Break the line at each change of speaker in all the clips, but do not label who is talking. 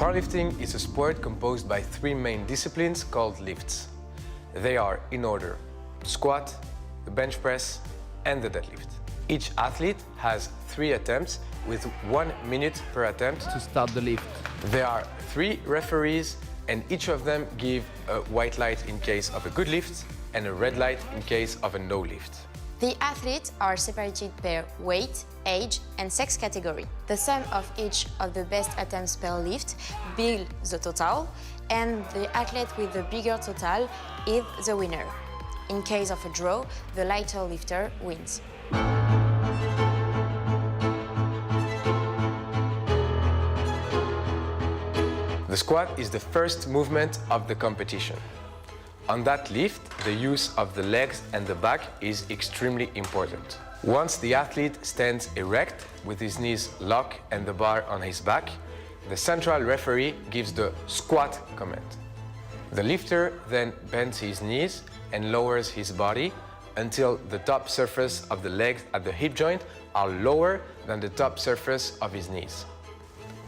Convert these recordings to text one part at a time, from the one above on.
Powerlifting is a sport composed by three main disciplines called lifts. They are, in order, the squat, the bench press, and the deadlift. Each athlete has 3 attempts with 1 minute per attempt
to start the lift.
There are 3 referees, and each of them give a white light in case of a good lift and a red light in case of a no lift.
The athletes are separated per weight, age and sex category. The sum of each of the best attempts per lift builds the total, and the athlete with the bigger total is the winner. In case of a draw, the lighter lifter wins.
The squat is the first movement of the competition. On that lift, the use of the legs and the back is extremely important. Once the athlete stands erect with his knees locked and the bar on his back, the central referee gives the squat command. The lifter then bends his knees and lowers his body until the top surface of the legs at the hip joint are lower than the top surface of his knees.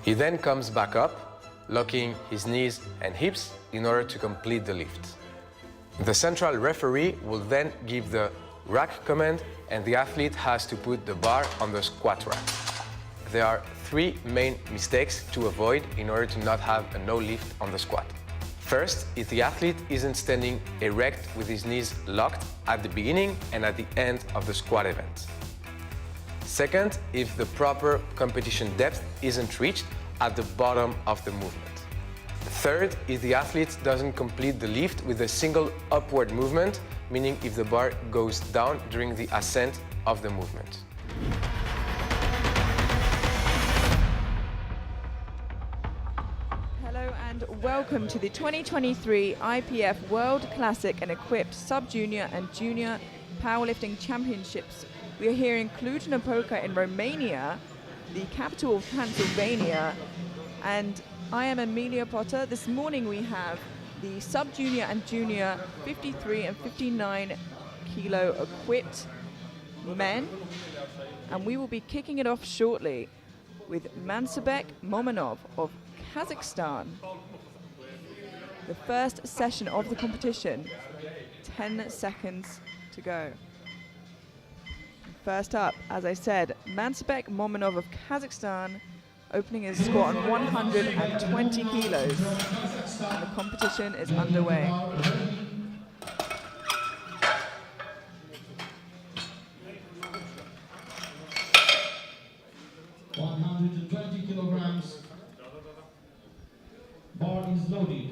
He then comes back up, locking his knees and hips in order to complete the lift. The central referee will then give the rack command, and the athlete has to put the bar on the squat rack. There are 3 main mistakes to avoid in order to not have a no lift on the squat. First, if the athlete isn't standing erect with his knees locked at the beginning and at the end of the squat event. Second, if the proper competition depth isn't reached at the bottom of the movement. Third, if the athlete doesn't complete the lift with a single upward movement, meaning if the bar goes down during the ascent of the movement.
Hello and welcome to the 2023 IPF World Classic and Equipped Sub-Junior and Junior Powerlifting Championships. We are here in Cluj-Napoca in Romania, the capital of Transylvania, and I am Amelia Potter. This morning we have the sub-junior and junior 53 and 59 kilo equipped men, and we will be kicking it off shortly with Mansabek Mominov of Kazakhstan. The first session of the competition, 10 seconds to go. First up, as I said, Mansabek Mominov of Kazakhstan, opening his squat on 120 kilos. And the competition is underway.
kilograms. Bar is loaded.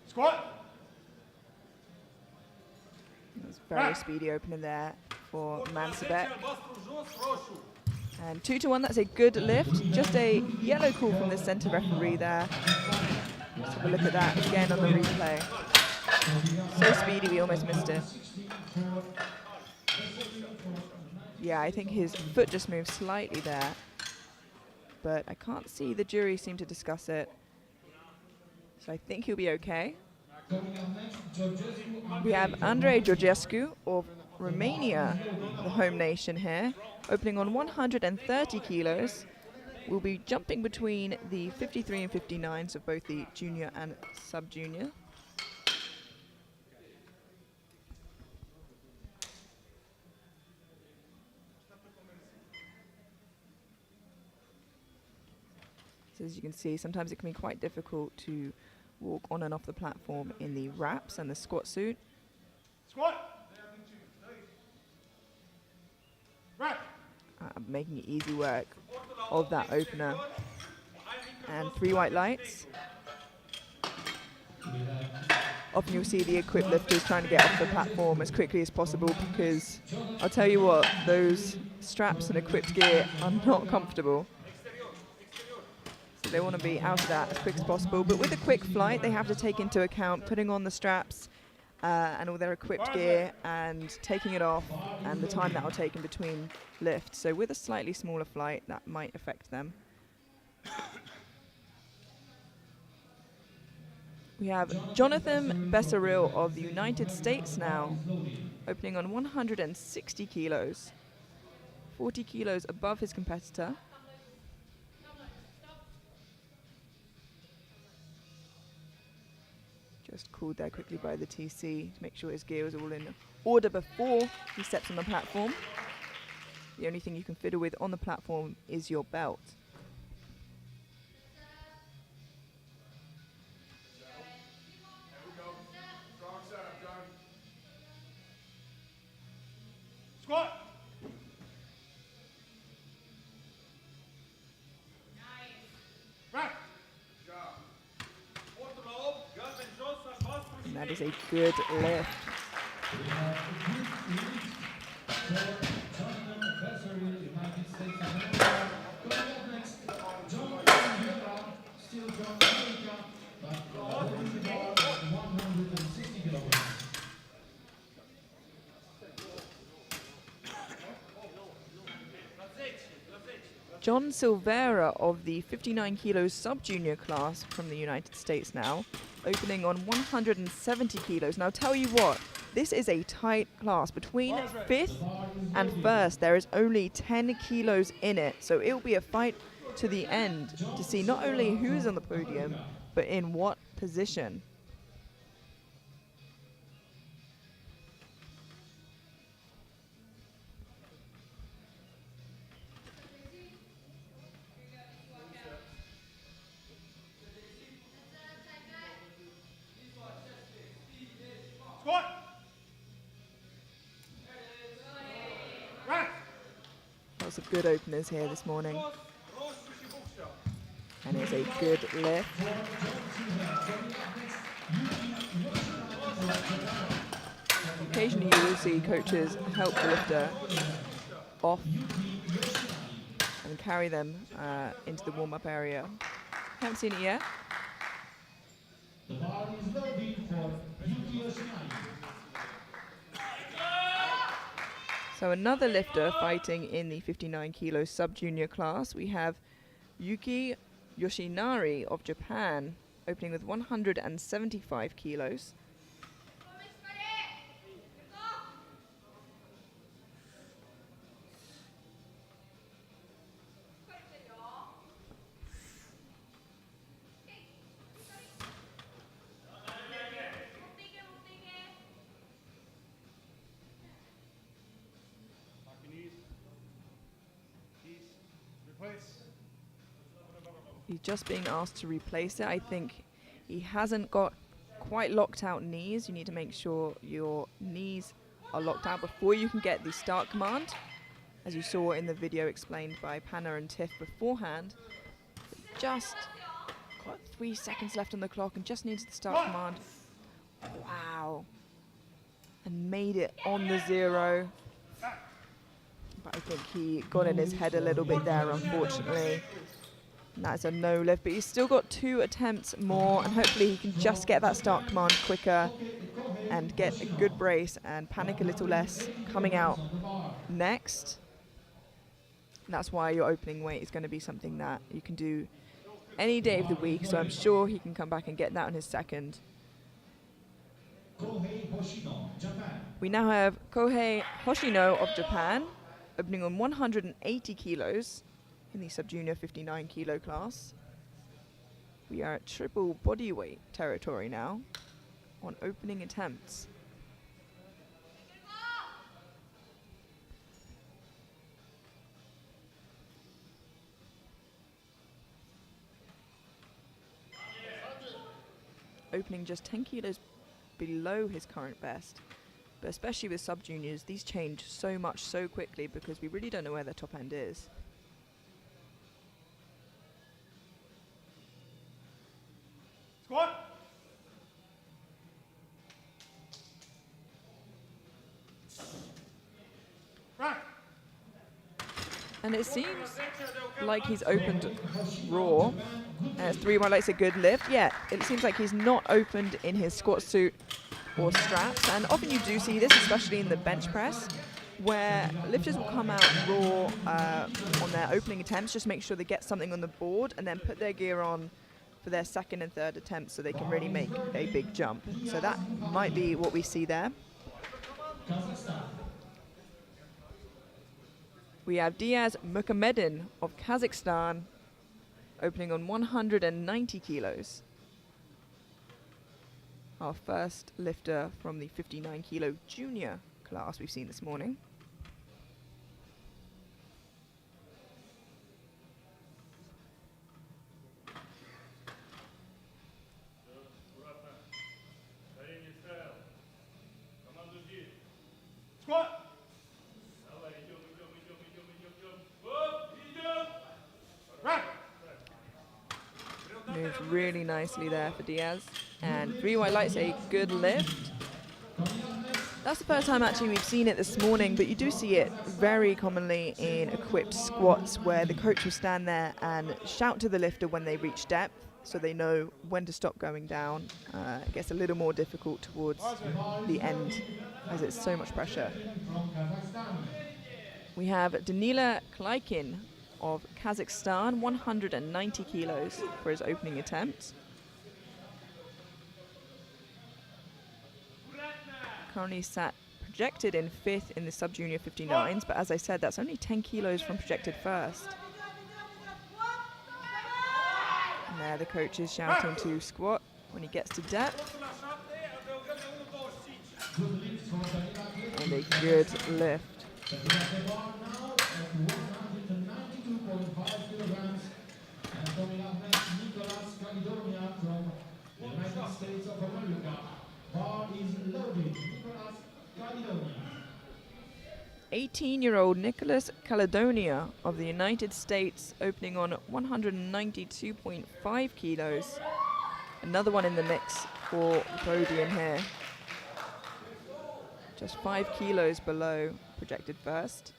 Squat. That's very speedy opening there for Mansabek. And 2-1, that's a good lift. Just a yellow call from the center referee there. Let's have a look at that again on the replay. So speedy, we almost missed it. Yeah, I think his foot just moved slightly there. But I can't see the jury seem to discuss it. So I think he'll be okay. We have Andrei Georgescu of Romania, the home nation here, opening on 130 kilos. We'll be jumping between the 53 and 59s of both the junior and sub-junior. So as you can see, sometimes it can be quite difficult to walk on and off the platform in the wraps and the squat suit.
Squat.
Making easy work of that opener. And 3 white lights. Often you'll see the equipped lifters trying to get off the platform as quickly as possible, because I'll tell you what, those straps and equipped gear are not comfortable. So they want to be out of that as quick as possible. But with a quick flight, they have to take into account putting on the straps and all their equipped gear and taking it off and the time that will take in between lifts. So with a slightly smaller flight, that might affect them. We have Jonathan Besseril of the United States now, opening on 160 kilos, 40 kilos above his competitor. Just called there quickly by the TC to make sure his gear was all in order before he steps on the platform. The only thing you can fiddle with on the platform is your belt.
Squat. Right.
And that is a good lift. John Silvera of the 59 kilos sub-junior class from the United States now, opening on 170 kilos. Now, I'll tell you what, this is a tight class. Between 5th and 1st, there is only 10 kilos in it. So it will be a fight to the end to see not only who's on the podium, but in what position.
Squat. Right.
Lots of good openers here this morning. And it's a good lift. Occasionally you will see coaches help the lifter off and carry them into the warm-up area. Haven't seen it yet.
The bar is loaded for Yuki Yoshinari.
So another lifter fighting in the 59 kilo sub-junior class. We have Yuki Yoshinari of Japan, opening with 175 kilos. He's just being asked to replace it. I think he hasn't got quite locked out knees. You need to make sure your knees are locked out before you can get the start command. As you saw in the video explained by Panna and Tiff beforehand, just got 3 seconds left on the clock and just needs the start command. Wow. And made it on the 0. But I think he got in his head a little bit there, unfortunately. And that's a no lift, but he's still got 2 attempts more, and hopefully he can just get that start command quicker and get a good brace and panic a little less coming out next. And that's why your opening weight is going to be something that you can do any day of the week, so I'm sure he can come back and get that on his second. We now have Kohei Hoshino of Japan, opening on 180 kilos in the sub-junior 59 kilo class. We are at triple bodyweight territory now on opening attempts. Opening just 10 kilos below his current best. But especially with sub-juniors, these change so much so quickly because we really don't know where their top end is.
Squat. Right.
And it seems like he's opened raw. And it's 3-1, like it's a good lift. Yeah, it seems like he's not opened in his squat suit or straps. And often you do see this, especially in the bench press, where lifters will come out raw on their opening attempts, just make sure they get something on the board and then put their gear on for their second and third attempts so they can really make a big jump. So that might be what we see there. We have Diaz Mukhamaddin of Kazakhstan opening on 190 kilos. Our first lifter from the 59 kilo junior class we've seen this morning. Moves really nicely there for Diaz. And 3 white lights, a good lift. That's the first time actually we've seen it this morning, but you do see it very commonly in equipped squats where the coach will stand there and shout to the lifter when they reach depth so they know when to stop going down. It gets a little more difficult towards the end as it's so much pressure. We have Danila Kleikin of Kazakhstan, 190 kilos for his opening attempt. Currently sat projected in 5th in the sub-junior 59s, but as I said, that's only 10 kilos from projected first. And there the coach is shouting to squat when he gets to depth. And a good lift.
States of America. Bar is loaded. Nicolas Caledonia.
18-year-old Nicholas Caledonia of the United States opening on 192.5 kilos. Another one in the mix for the podium here. Just 5 kilos below projected first.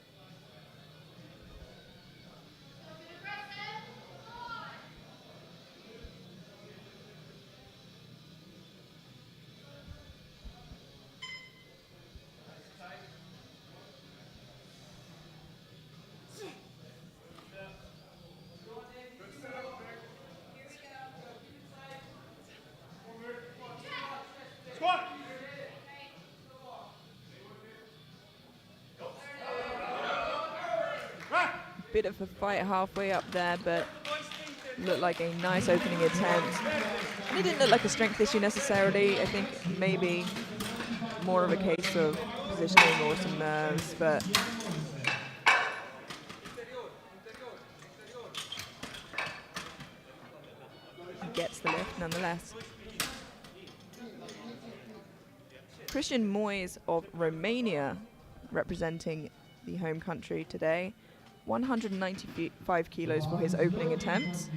Bit of a fight halfway up there, but looked like a nice opening attempt. And it didn't look like a strength issue necessarily. I think maybe more of a case of positioning or some nerves, but he gets the lift nonetheless. Christian Moyes of Romania representing the home country today. 195 kilos for his opening attempt.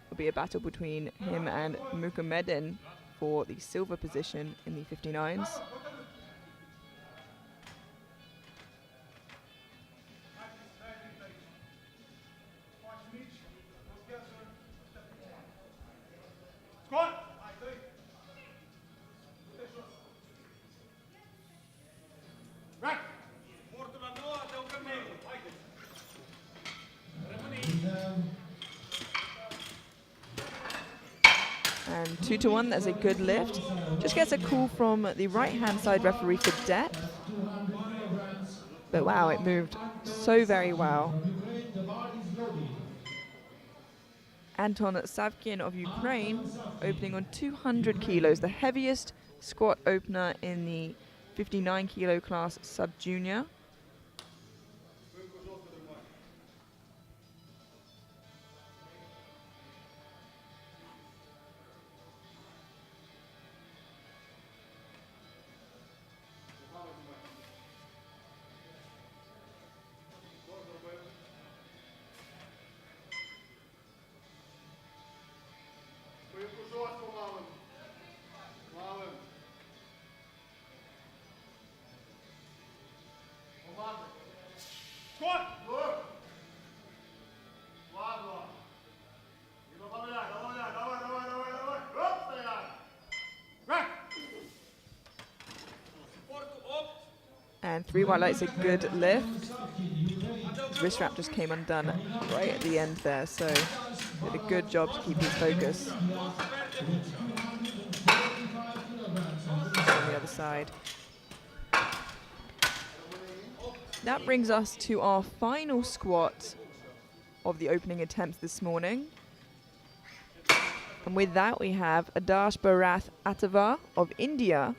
It'll be a battle between him and Mukhamaddin for the silver position in the 59s. And 2-1, that's a good lift. Just gets a call from the right-hand side referee for depth. But wow, it moved so very well. Anton Savkin of Ukraine opening on 200 kilos, the heaviest squat opener in the 59 kilo class sub-junior. And 3 white lights, a good lift. His wrist wrap just came undone right at the end there, so did a good job to keep his focus. On the other side. That brings us to our final squat of the opening attempts this morning. And with that, we have Adarsh Barath Atavar of India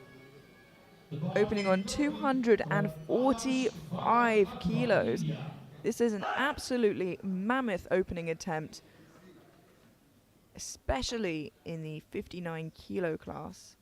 opening on 245 kilos. This is an absolutely mammoth opening attempt, especially in the 59 kilo class.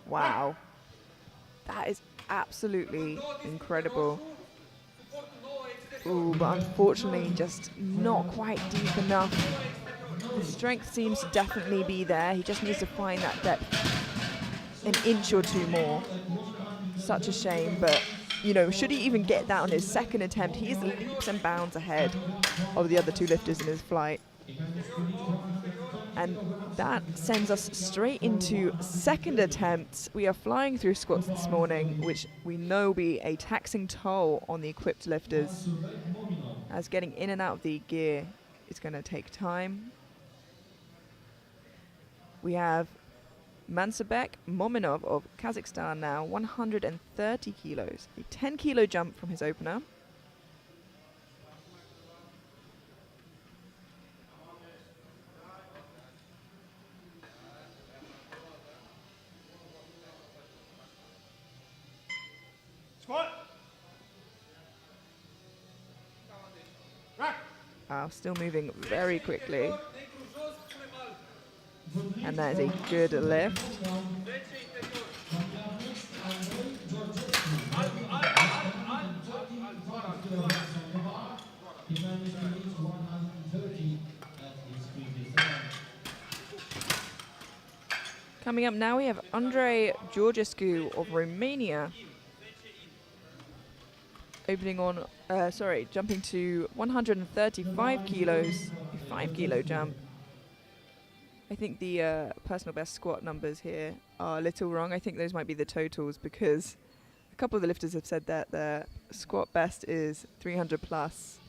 Wow, that is absolutely incredible. Ooh, but unfortunately just not quite deep enough. The strength seems to definitely be there. He just needs to find that depth an inch or two more. Such a shame, but you know, should he even get that on his second attempt, he is leaps and bounds ahead of the other 2 lifters in his flight. And that sends us straight into second attempts. We are flying through squats this morning, which we know will be a taxing toll on the equipped lifters, as getting in and out of the gear is going to take time. We have Mansabek Mominov of Kazakhstan now, 130 kilos, a 10 kilo jump from his opener. Still moving very quickly. And that is a good lift. Coming up now, we have Andrei Georgescu of Romania opening on, jumping to 135 kilos, a 5 kilo jump. I think the personal best squat numbers here are a little wrong. I think those might be the totals, because a couple of the lifters have said that their squat best is 300 plus.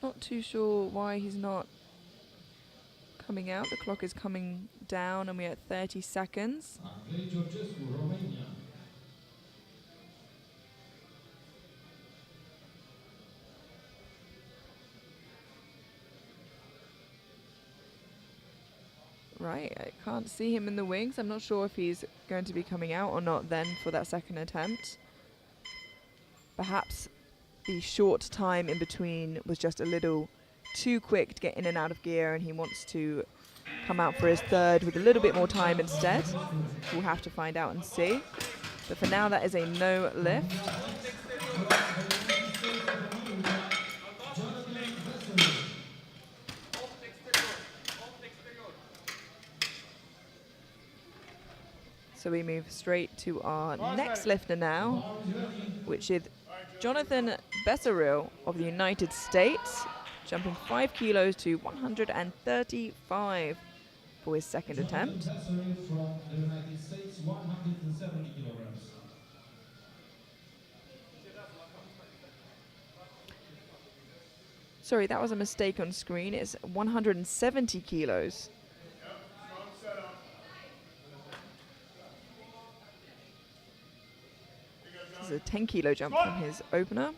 Not too sure why he's not coming out. The clock is coming down and we're at 30 seconds. Right, I can't see him in the wings. I'm not sure if he's going to be coming out or not then for that second attempt. Perhaps the short time in between was just a little too quick to get in and out of gear, and he wants to come out for his third with a little bit more time instead. We'll have to find out and see. But for now, that is a no lift. So we move straight to our next lifter now, which is Jonathan Bessaril of the United States, jumping 5 kilos to 135 for his second attempt.
From the United States, 170 kilograms.
Sorry, that was a mistake on screen. It's 170 kilos. This is a 10 kilo jump from his opener.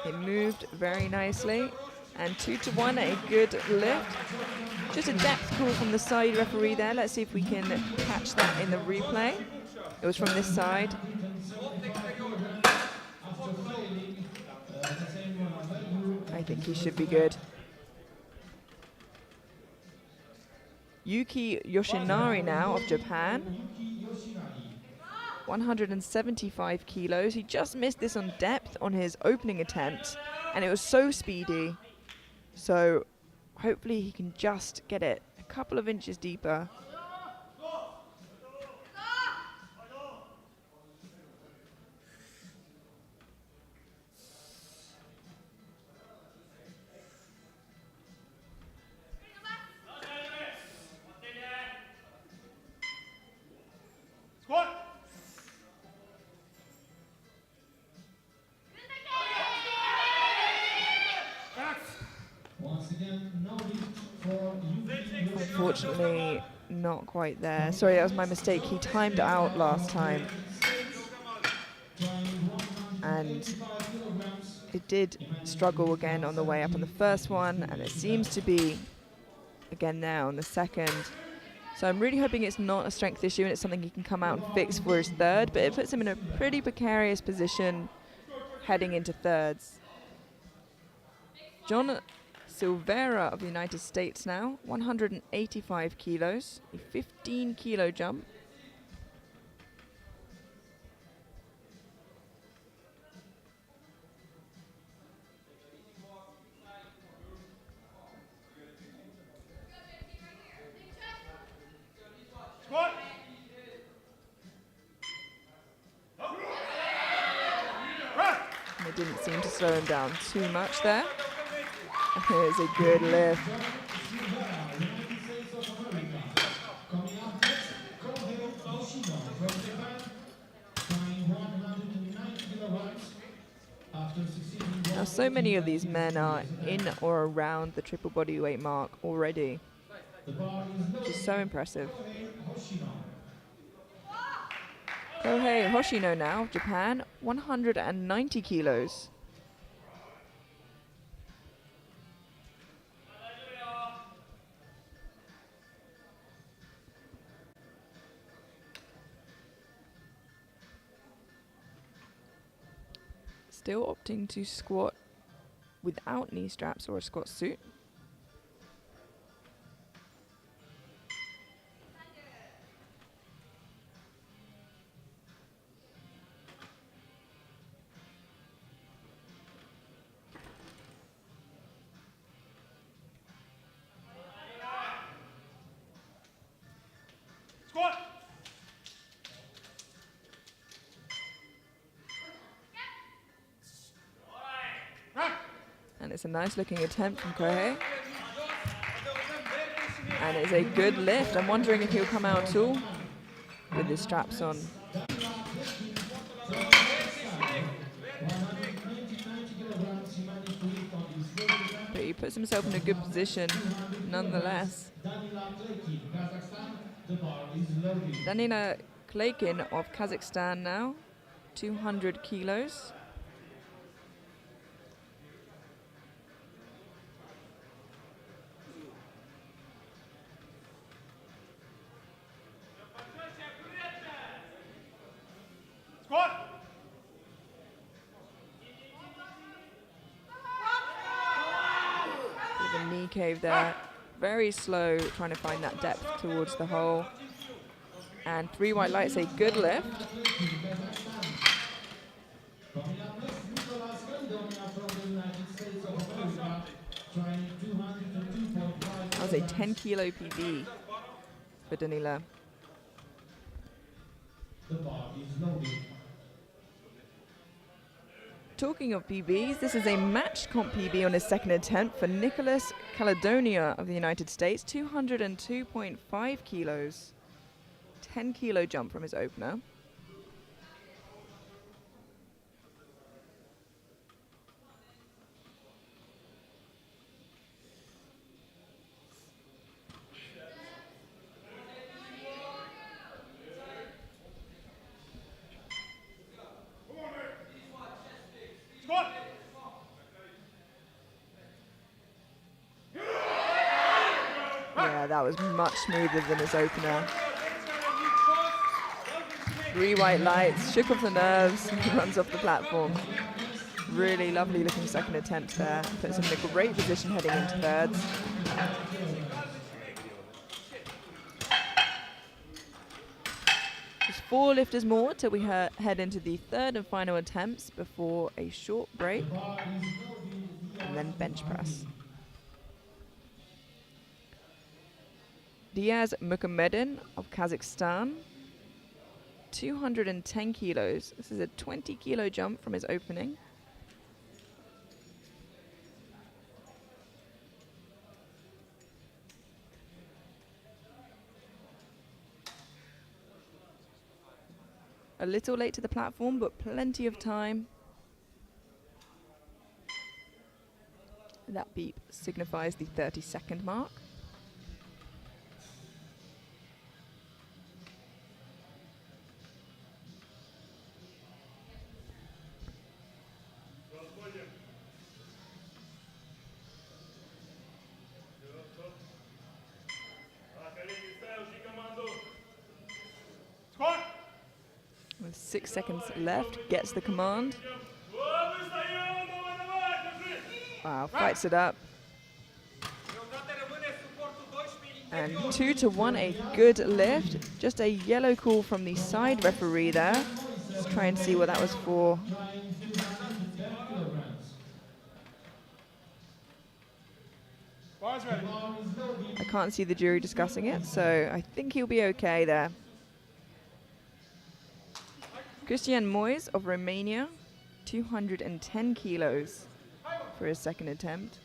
It moved very nicely. And 2-1, a good lift. Just a depth call from the side referee there. Let's see if we can catch that in the replay. It was from this side. I think he should be good. Yuki Yoshinari now of Japan. 175 kilos. He just missed this on depth on his opening attempt, and it was so speedy. So hopefully he can just get it a couple of inches deeper. Unfortunately, not quite there. Sorry, that was my mistake. He timed out last time. And it did struggle again on the way up on the first one, and it seems to be again now on the second. So I'm really hoping it's not a strength issue and it's something he can come out and fix for his third, but it puts him in a pretty precarious position heading into thirds. John Silvera of the United States now, 185 kilos, a 15 kilo jump. And it didn't seem to slow him down too much there. Here's a good lift. Now, so many of these men are in or around the triple bodyweight mark already, which is so impressive. Kohei Hoshino now of Japan, 190 kilos. Still opting to squat without knee straps or a squat suit. And it's a nice looking attempt from Kohei. And it's a good lift. I'm wondering if he'll come out at all with his straps on. But he puts himself in a good position nonetheless. Danila Klekin of Kazakhstan now, 200 kilos. Knee cave there, very slow, trying to find that depth towards the hole. And 3 white lights, a good lift. That was a 10 kilo PB for Danila. Talking of PBs, this is a match comp PB on his second attempt for Nicholas Caledonia of the United States, 202.5 kilos. 10 kilo jump from his opener. Yeah, that was much smoother than his opener. 3 white lights, shook off the nerves, runs off the platform. Really lovely looking second attempt there. Puts him in a great position heading into thirds. Just 4 lifters more till we head into the third and final attempts before a short break. And then bench press. Diaz Mukhamaddin of Kazakhstan. 210 kilos. This is a 20 kilo jump from his opening. A little late to the platform, but plenty of time. That beep signifies the 30-second mark. With 6 seconds left, gets the command. Wow, fights it up. And 2-1, a good lift. Just a yellow call from the side referee there. Let's try and see what that was for. I can't see the jury discussing it, so I think he'll be okay there. Cristian Moise of Romania, 210 kilos for his second attempt.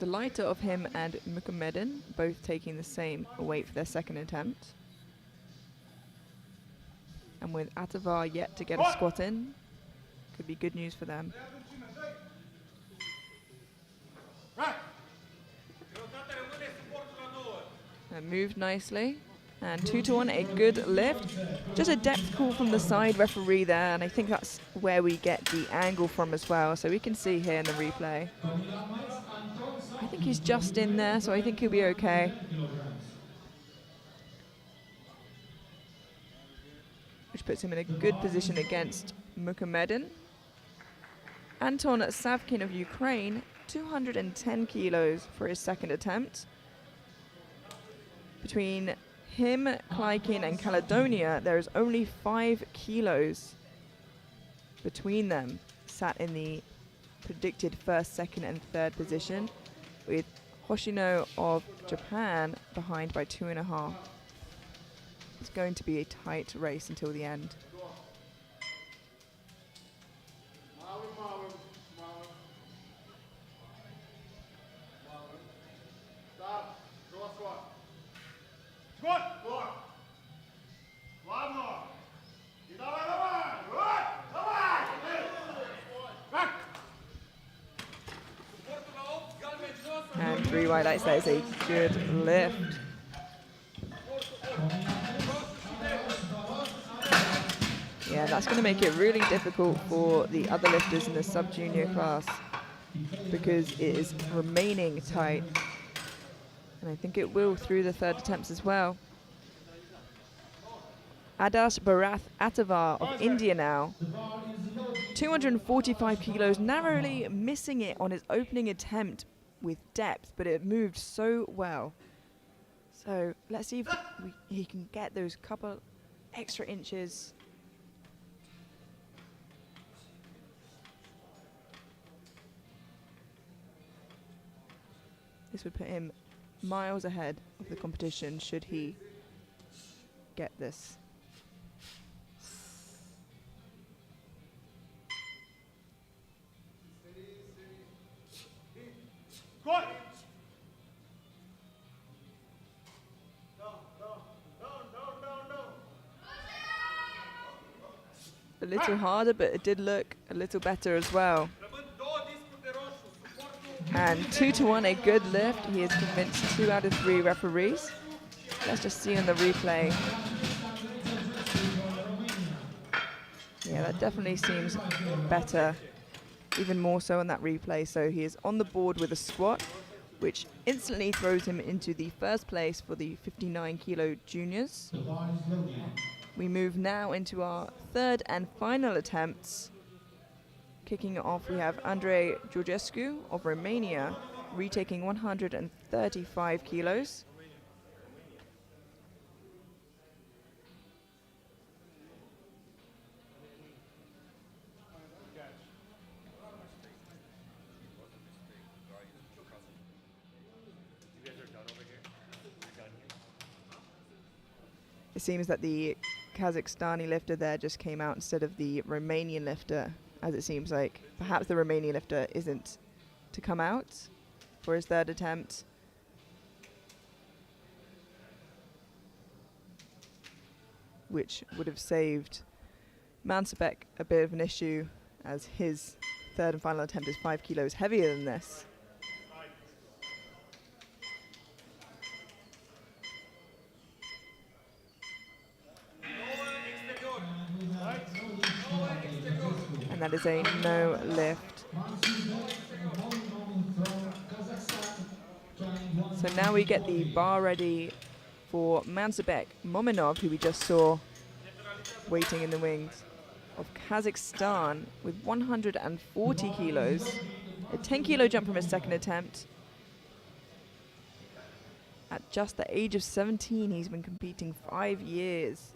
The lighter of him and Mukhamaddin, both taking the same weight for their second attempt. And with Atavar yet to get a squat in, could be good news for them. Moved nicely. And 2-1, a good lift. Just a depth call from the side referee there, and I think that's where we get the angle from as well. So we can see here in the replay. I think he's just in there, so I think he'll be okay. Which puts him in a good position against Mukhamaddin. Anton Savkin of Ukraine, 210 kilos for his second attempt. Between him, Klykin, and Caledonia, there is only 5 kilos between them, sat in the predicted first, second, and third position, with Hoshino of Japan behind by 2.5. It's going to be a tight race until the end. And 3 white lights, that is a good lift. Yeah, that's going to make it really difficult for the other lifters in the sub-junior class because it is remaining tight. And I think it will through the third attempts as well. Adarsh Barath Atavar of India now. 245 kilos, narrowly missing it on his opening attempt with depth, but it moved so well. So let's see if he can get those couple extra inches. This would put him miles ahead of the competition should he get this. A little harder, but it did look a little better as well. And 2-1, a good lift. He has convinced 2 out of 3 referees. Let's just see on the replay. Yeah, that definitely seems better even more so on that replay. So he is on the board with a squat, which instantly throws him into the first place for the 59 kilo juniors.
The bar is loaded.
We move now into our third and final attempts. Kicking it off, we have Andrei Georgescu of Romania, retaking 135 kilos. It seems that the Kazakhstani lifter there just came out instead of the Romanian lifter, as it seems like perhaps the Romanian lifter isn't to come out for his third attempt. Which would have saved Mansabek a bit of an issue, as his third and final attempt is 5 kilos heavier than this. And that is a no lift. So now we get the bar ready for Mansabek Mominov, who we just saw waiting in the wings, of Kazakhstan with 140 kilos. A 10 kilo jump from his second attempt. At just the age of 17, he's been competing 5 years.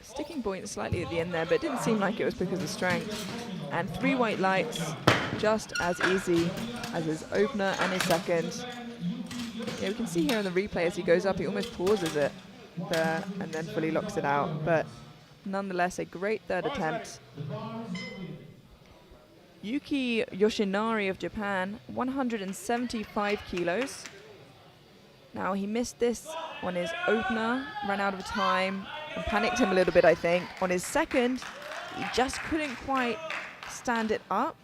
Sticking point slightly at the end there, but it didn't seem like it was because of strength. And 3 white lights, just as easy as his opener and his second. Yeah, we can see here in the replay as he goes up, he almost pauses it there and then fully locks it out. But nonetheless, a great third attempt. Yuki Yoshinari of Japan, 175 kilos. Now he missed this on his opener, ran out of time, and panicked him a little bit, I think. On his second, he just couldn't quite stand it up.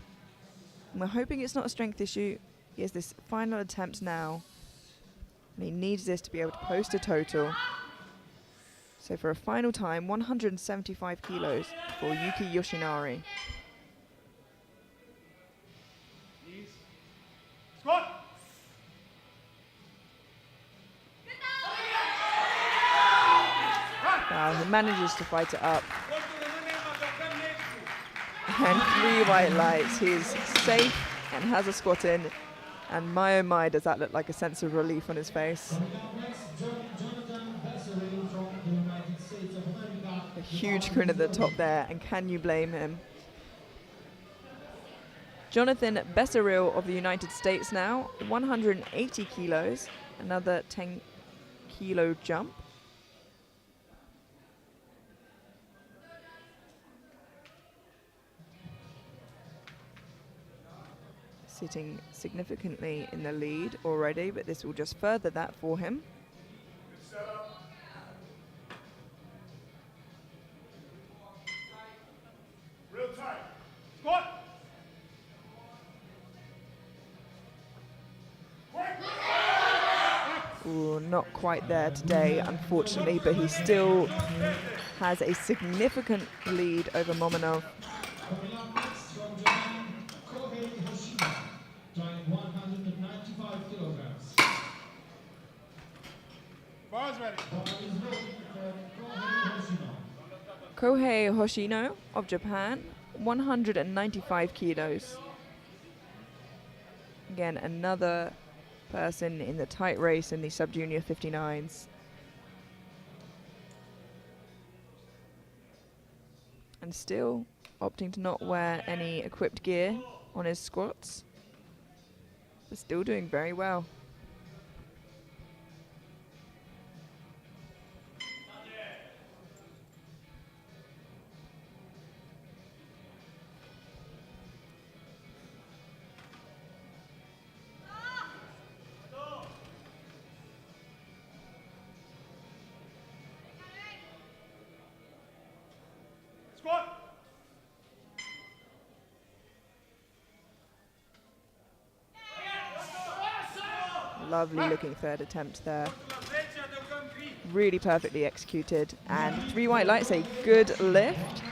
And we're hoping it's not a strength issue. He has this final attempt now, and he needs this to be able to post a total. So for a final time, 175 kilos for Yuki Yoshinari.
Squat!
Wow, he manages to fight it up. And 3 white lights. He's safe and has a squat in. And my oh my, does that look like a sense of relief on his face. A huge grin at the top there, and can you blame him? Jonathan Bessaril of the United States now, 180 kilos, another 10 kilo jump. Sitting significantly in the lead already, but this will just further that for him.
Real tight. Squat!
Ooh, not quite there today, unfortunately, but he still has a significant lead over Mominov.
Bars ready.
Kohei Hoshino of Japan, 195 kilos. Again, another person in the tight race in the sub-junior 59s. And still opting to not wear any equipped gear on his squats, but still doing very well.
Squat.
Lovely looking third attempt there. Really perfectly executed. And 3 white lights, a good lift.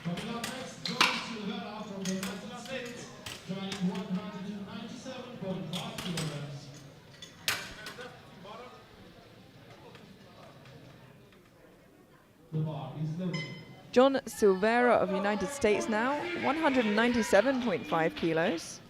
Coming up next, John Silvera from the United States, trying 197.5 kilograms. The bar is loaded.
John Silvera of the United States now, 197.5 kilos.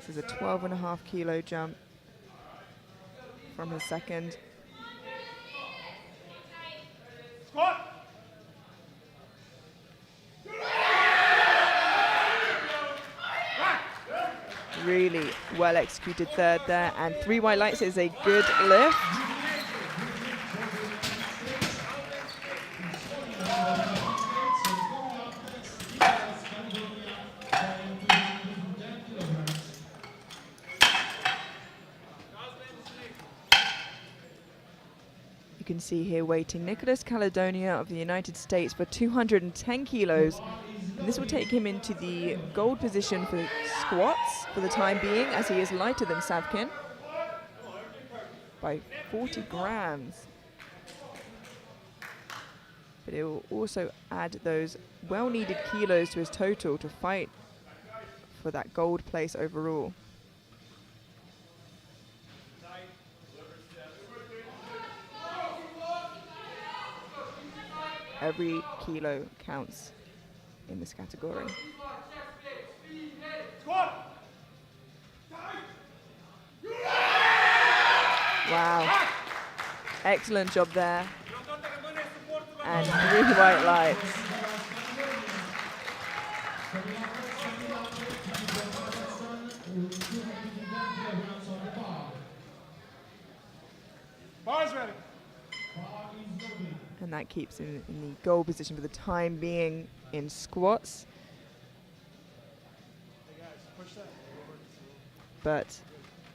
This is a 12.5 kilo jump from his second.
Squat.
Really well executed third there, and 3 white lights is a good lift. You can see here waiting Nicholas Caledonia of the United States for 210 kilos. And this will take him into the gold position for squats for the time being, as he is lighter than Savkin by 40 grams. But it will also add those well-needed kilos to his total to fight for that gold place overall. Every kilo counts in this category. Wow. Excellent job there. And 3 white lights.
Bars ready.
And that keeps him in the goal position for the time being in squats. But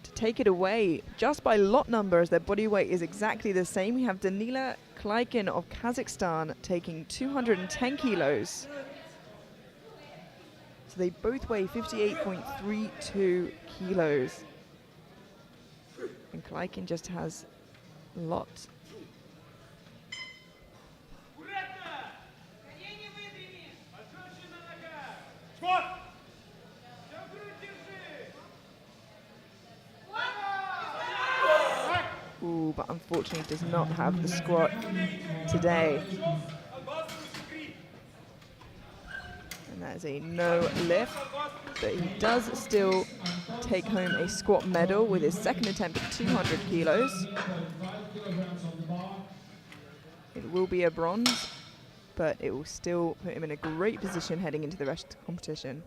to take it away just by lot number, as their body weight is exactly the same, we have Danila Kleikin of Kazakhstan taking 210 kilos. So they both weigh 58.32 kilos. And Kleikin just has a lot.
Squat.
Ooh, but unfortunately does not have the squat today. And that is a no lift, but he does still take home a squat medal with his second attempt at 200 kilos. It will be a bronze, but it will still put him in a great position heading into the rest of the competition.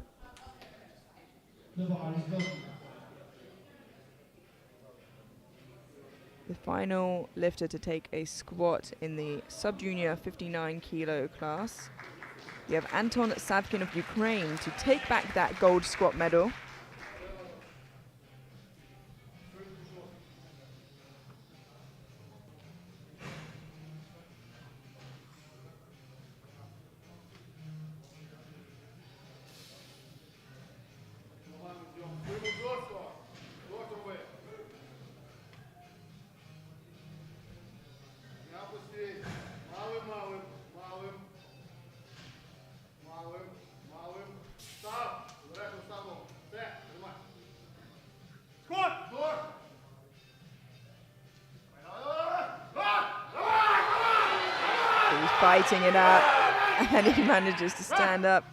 The final lifter to take a squat in the sub-junior 59 kilo class. We have Anton Savkin of Ukraine to take back that gold squat medal. He's fighting it up, and he manages to stand up,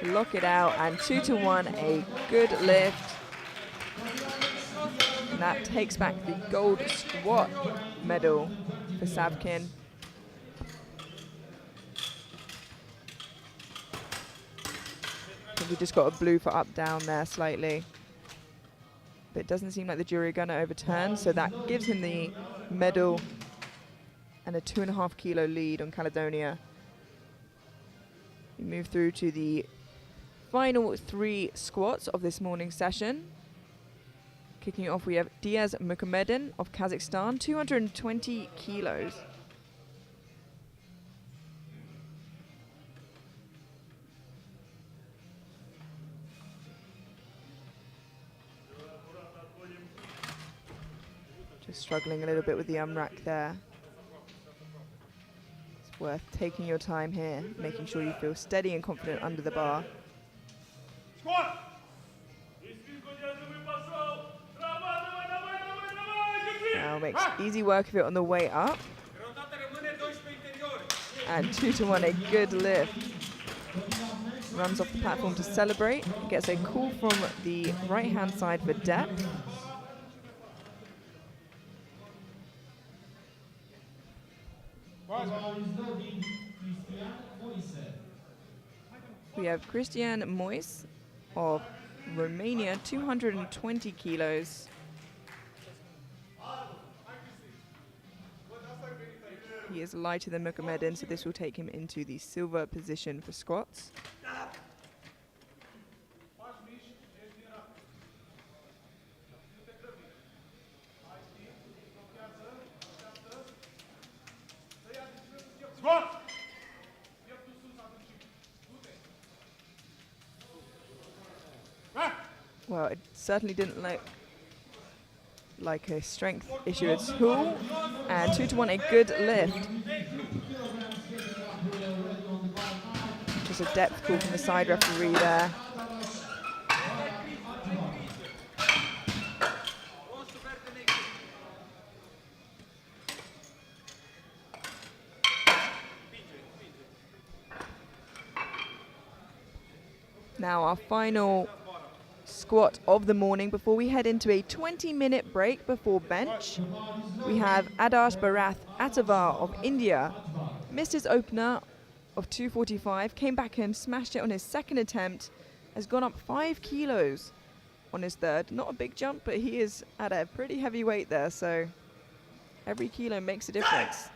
lock it out, and 2-1, a good lift. And that takes back the gold squat medal for Savkin. I think we just got a blue for up down there slightly. but it doesn't seem like the jury are going to overturn, so that gives him the medal and a 2.5 kilo lead on Caledonia. We move through to the final 3 squats of this morning's session. Kicking it off, we have Diaz Mukhamaddin of Kazakhstan, 220 kilos. Just struggling a little bit with the umrak there. It's worth taking your time here, making sure you feel steady and confident under the bar.
Squat.
Now makes easy work of it on the way up. And 2-to-1, a good lift. Runs off the platform to celebrate. Gets a call from the right-hand side for depth. We have Cristian Mois of Romania, 220 kilos. He is lighter than Mukhamaddin, so this will take him into the silver position for squats.
Squat.
Well, it certainly didn't look like a strength issue at all. And 2-to-1, a good lift. Just a depth call from the side referee there. Now our final squat of the morning before we head into a 20-minute break before bench. We have Adarsh Barath Atavar of India. Missed his opener of 245, came back and smashed it on his second attempt, has gone up 5 kilos on his third. Not a big jump, but he is at a pretty heavy weight there, so every kilo makes a difference.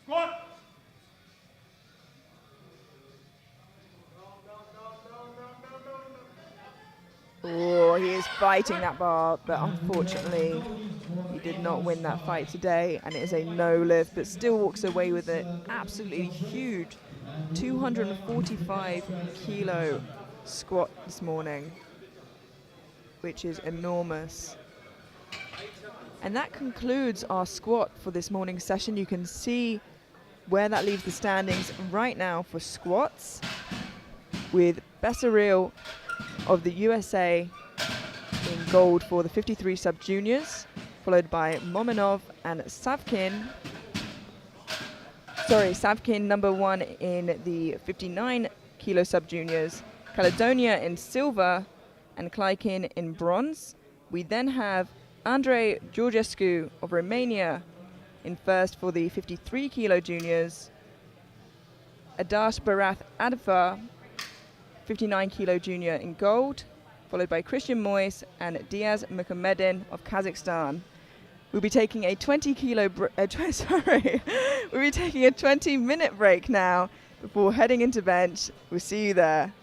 Squat.
Oh, he is fighting that bar, but unfortunately he did not win that fight today, and it is a no lift, but still walks away with an absolutely huge 245 kilo squat this morning, which is enormous. And that concludes our squat for this morning's session. You can see where that leaves the standings right now for squats, with Bessaril of the USA in gold for the 53 sub-juniors, followed by Mominov and Savkin. Savkin number 1 in the 59 kilo sub-juniors, Caledonia in silver, and Kleikin in bronze. We then have Andrei Georgescu of Romania in first for the 53 kilo juniors, Adarsh Barath Advar, 59 kilo junior in gold, followed by Cristian Mois and Diaz Mukhamaddin of Kazakhstan. We'll be taking a 20-minute break now before heading into bench. We'll see you there.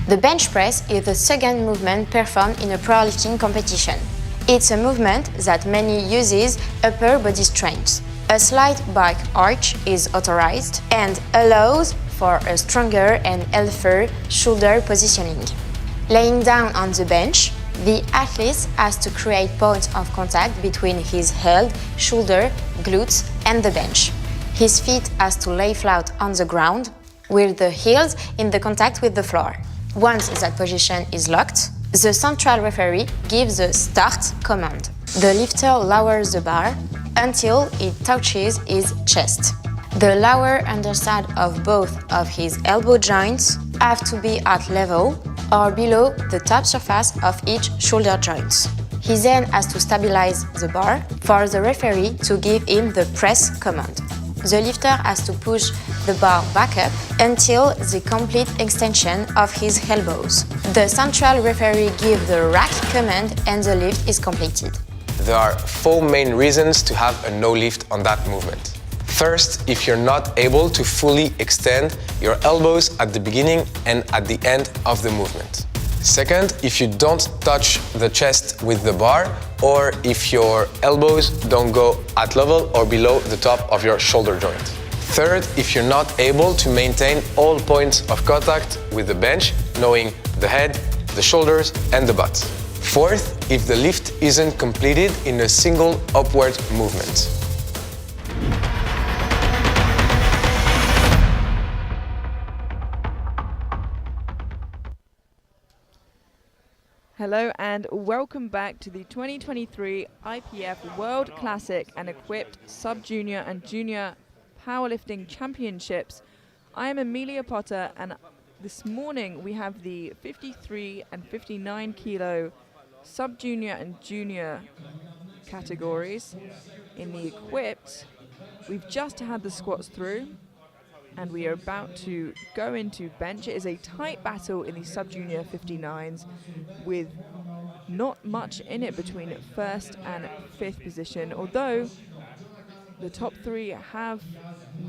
The bench press is the second movement performed in a powerlifting competition. It's a movement that mainly uses upper body strength. A slight back arch is authorized and allows for a stronger and healthier shoulder positioning. Laying down on the bench, the athlete has to create points of contact between his head, shoulder, glutes and the bench. His feet has to lay flat on the ground with the heels in the contact with the floor. Once that position is locked, the central referee gives the start command. The lifter lowers the bar until it touches his chest. The lower underside of both of his elbow joints have to be at level or below the top surface of each shoulder joint. He then has to stabilize the bar for the referee to give him the press command. The lifter has to push the bar back up until the complete extension of his elbows. The central referee gives the rack command and the lift is completed.
There are 4 main reasons to have a no lift on that movement. First, if you're not able to fully extend your elbows at the beginning and at the end of the movement. Second, if you don't touch the chest with the bar, or if your elbows don't go at level or below the top of your shoulder joint. Third, if you're not able to maintain all points of contact with the bench, knowing the head, the shoulders and the butt. Fourth, if the lift isn't completed in a single upward movement.
Hello and welcome back to the 2023 IPF World Classic and Equipped Sub-Junior and Junior Powerlifting Championships. I am Amelia Potter and this morning we have the 53 and 59 kilo Sub-Junior and Junior categories. In the Equipped, we've just had the squats through and we are about to go into bench. It is a tight battle in the Sub-Junior 59s with not much in it between first and fifth position, although the top 3 have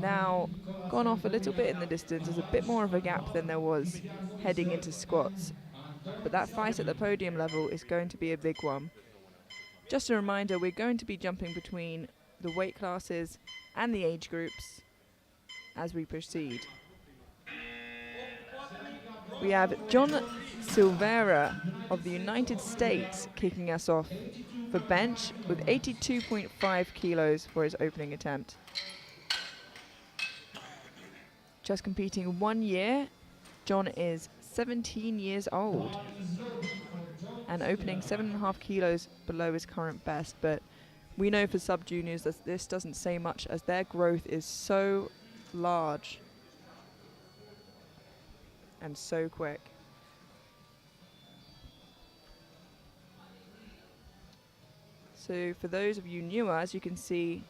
now gone off a little bit in the distance. There's a bit more of a gap than there was heading into squats, but that fight at the podium level is going to be a big one. Just a reminder, we're going to be jumping between the weight classes and the age groups as we proceed. We have John Silvera of the United States kicking us off for bench with 82.5 kilos for his opening attempt. Just competing 1 year, John is 17 years old and opening 7.5 kilos below his current best, but we know for sub-juniors that this doesn't say much as their growth is so large and so quick. So for those of you newer, as you can see,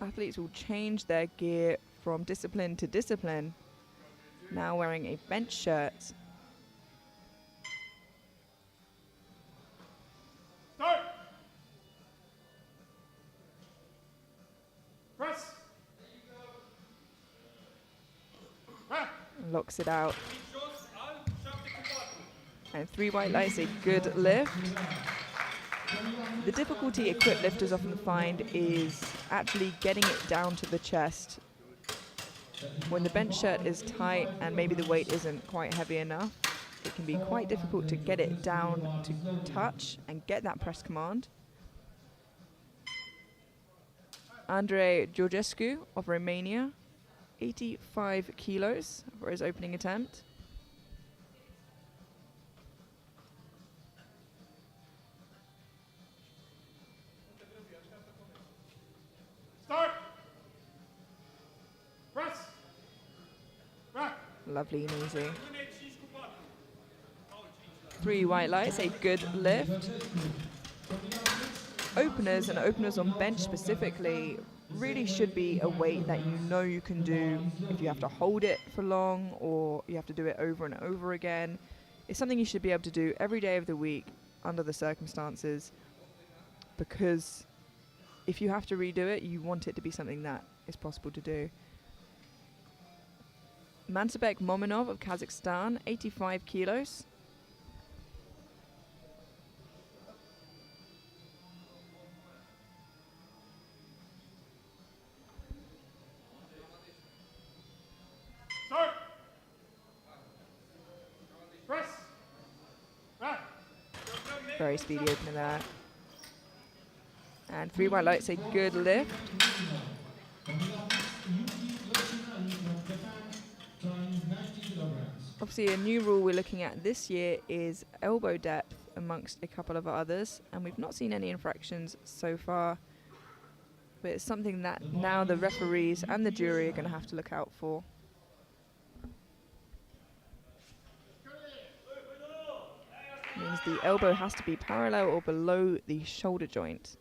athletes will change their gear from discipline to discipline, now wearing a bench shirt.
Start. Press. Back.
Locks it out. And 3 white lights, a good lift. The difficulty equipped lifters often find is actually getting it down to the chest. When the bench shirt is tight and maybe the weight isn't quite heavy enough, it can be quite difficult to get it down to touch and get that press command. Andrei Georgescu of Romania, 85 kilos for his opening attempt.
Start. Press. Back.
Lovely and easy. 3 white lights, a good lift. Openers and openers on bench specifically really should be a weight that you know you can do if you have to hold it for long or you have to do it over and over again. It's something you should be able to do every day of the week under the circumstances, because if you have to redo it, you want it to be something that is possible to do. Mansabek Mominov of Kazakhstan, 85 kilos.
Start. Press. Back.
Very speedy opener there. And 3 white lights, a good lift. Obviously, a new rule we're looking at this year is elbow depth amongst a couple of others, and we've not seen any infractions so far. But it's something that now the referees and the jury are going to have to look out for. Means the elbow has to be parallel or below the shoulder joint.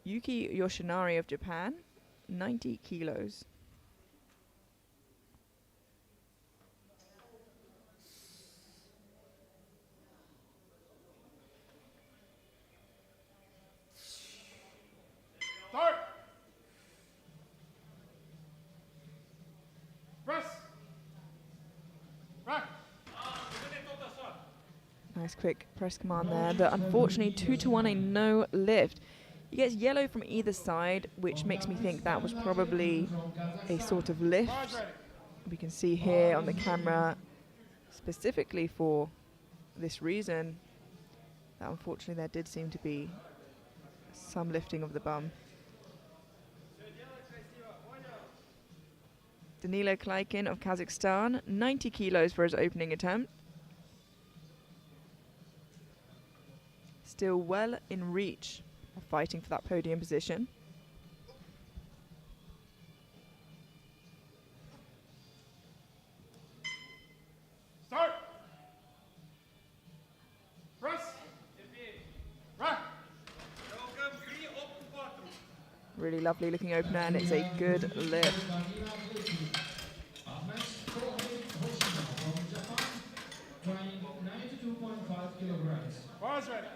Yuki Yoshinari of Japan, 90 kilos.
Start. Press. Back.
Nice quick press command there, but unfortunately 2-1 a no lift. He gets yellow from either side, which makes me think that was probably a sort of lift. We can see here on the camera, specifically for this reason, that unfortunately there did seem to be some lifting of the bum. Danilo Kleikin of Kazakhstan, 90 kilos for his opening attempt. Still well in reach of fighting for that podium position.
Start. Press. Back.
Really lovely looking opener, and it's a good lift.
Bars ready.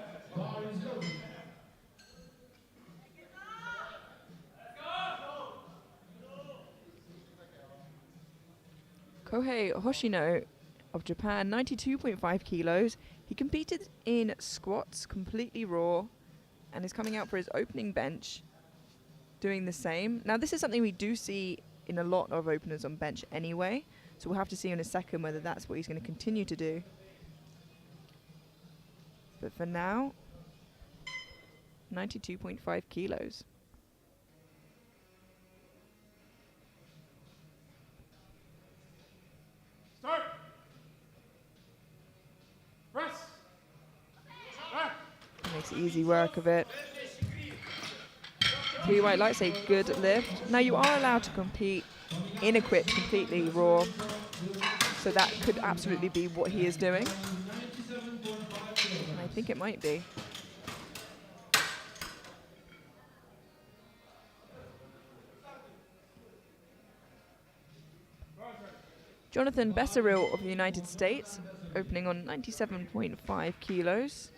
Kohei Hoshino of Japan, 92.5 kilos. He competed in squats completely raw and is coming out for his opening bench doing the same. Now this is something we do see in a lot of openers on bench anyway, so we'll have to see in a second whether that's what he's going to continue to do. But for now, 92.5 kilos.
Start. Press. Back.
Makes easy work of it. 3 white lights, a good lift. Now you are allowed to compete in equipped completely raw, so that could absolutely be what he is doing. And I think it might be. Jonathan Besseril of the United States, opening on 97.5 kilos.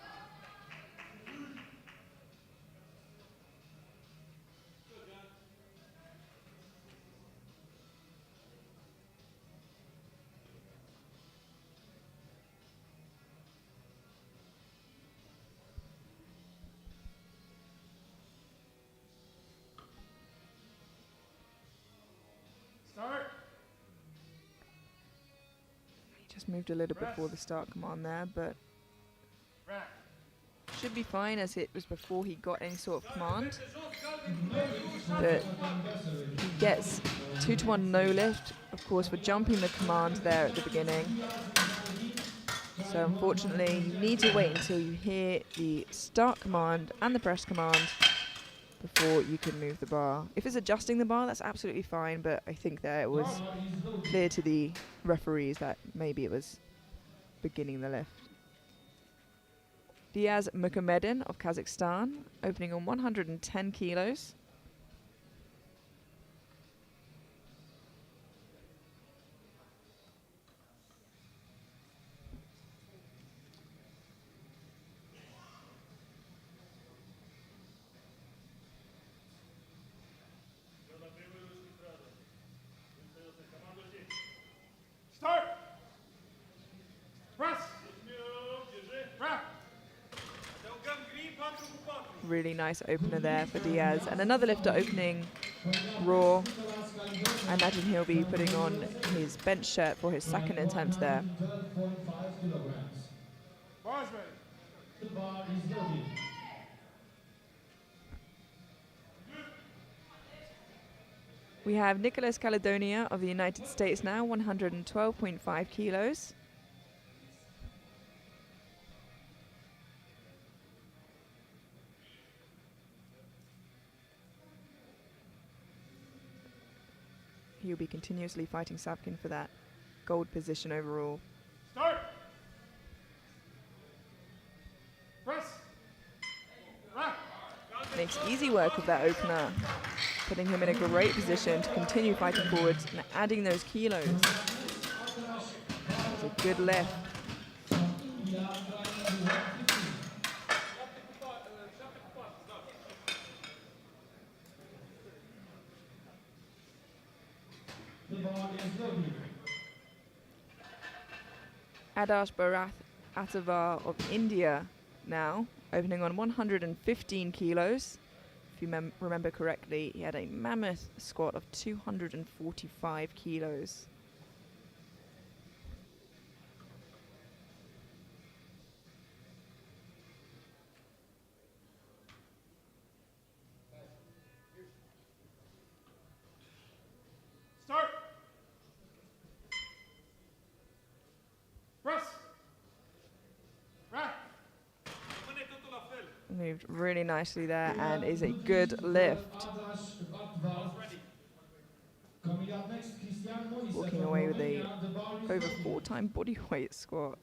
Start.
Just moved a little before the start command there, but
Back.
should be fine as it was before he got any sort of command. But he gets 2-1 no lift, of course, for jumping the command there at the beginning. So unfortunately, you need to wait until you hear the start command and the press command before you can move the bar. If it's adjusting the bar, that's absolutely fine, but I think that it was clear to the referees that maybe it was beginning the lift. Diaz Mukhamaddin of Kazakhstan, opening on 110 kilos. Really nice opener there for Diaz. And another lifter opening raw. I imagine he'll be putting on his bench shirt for his second attempt there.
112.5 kilograms.
Bars ready.
The bar is loaded.
We have Nicholas Caledonia of the United States now, 112.5 kilos. He'll be continuously fighting Savkin for that gold position overall.
Start. Press. Rack.
Makes easy work of that opener, putting him in a great position to continue fighting forwards and adding those kilos. It's a good lift.
The bar is loaded.
Adarsh Barath Atavar of India now, opening on 115 kilos. If you remember correctly, he had a mammoth squat of 245 kilos.
Start. Press. Rack.
Moved really nicely there and is a good lift.
Adarsh Bhattwar. Coming up next, Christian Moise
Walking
from
away with
Romania. The bar is
over
loaded.
4-time body weight squat.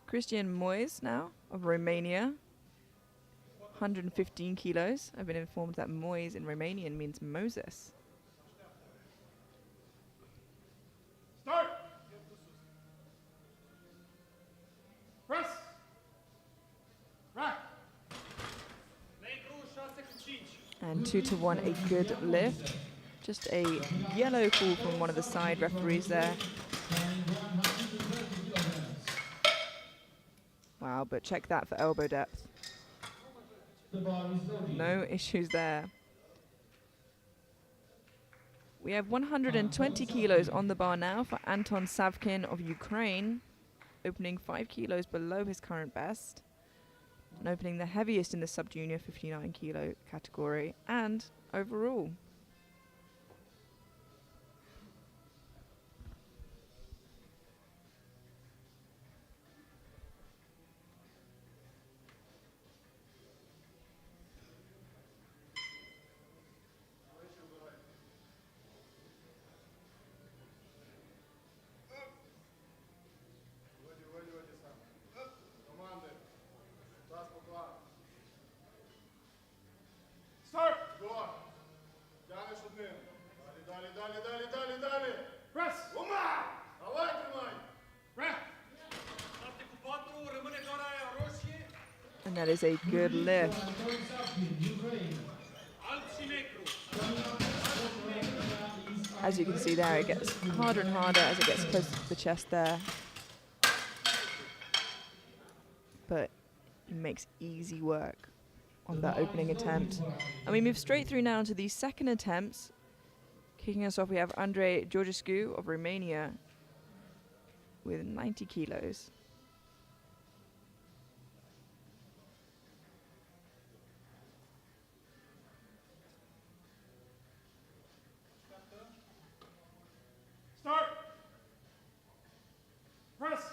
Christian Moise now of Romania, 115 kilos. I've been informed that Moise in Romanian means Moses.
Start. Press. Rack.
And 2-to-1, a good lift. Just a yellow call from one of the side referees there. Wow, but check that for elbow depth.
The bar is loaded.
No issues there. We have 120 kilos on the bar now for Anton Savkin of Ukraine, opening 5 kilos below his current best, and opening the heaviest in the sub-junior 59 kilo category and overall.
Start. Press. Rack.
And that is a good lift.
Anton Savkin, Ukraine.
As you can see there, it gets harder and harder as it gets closer to the chest there. But he makes easy work on that opening attempt. And we move straight through now to the second attempts. Kicking us off, we have Andrei Georgescu of Romania with 90 kilos.
Start. Press.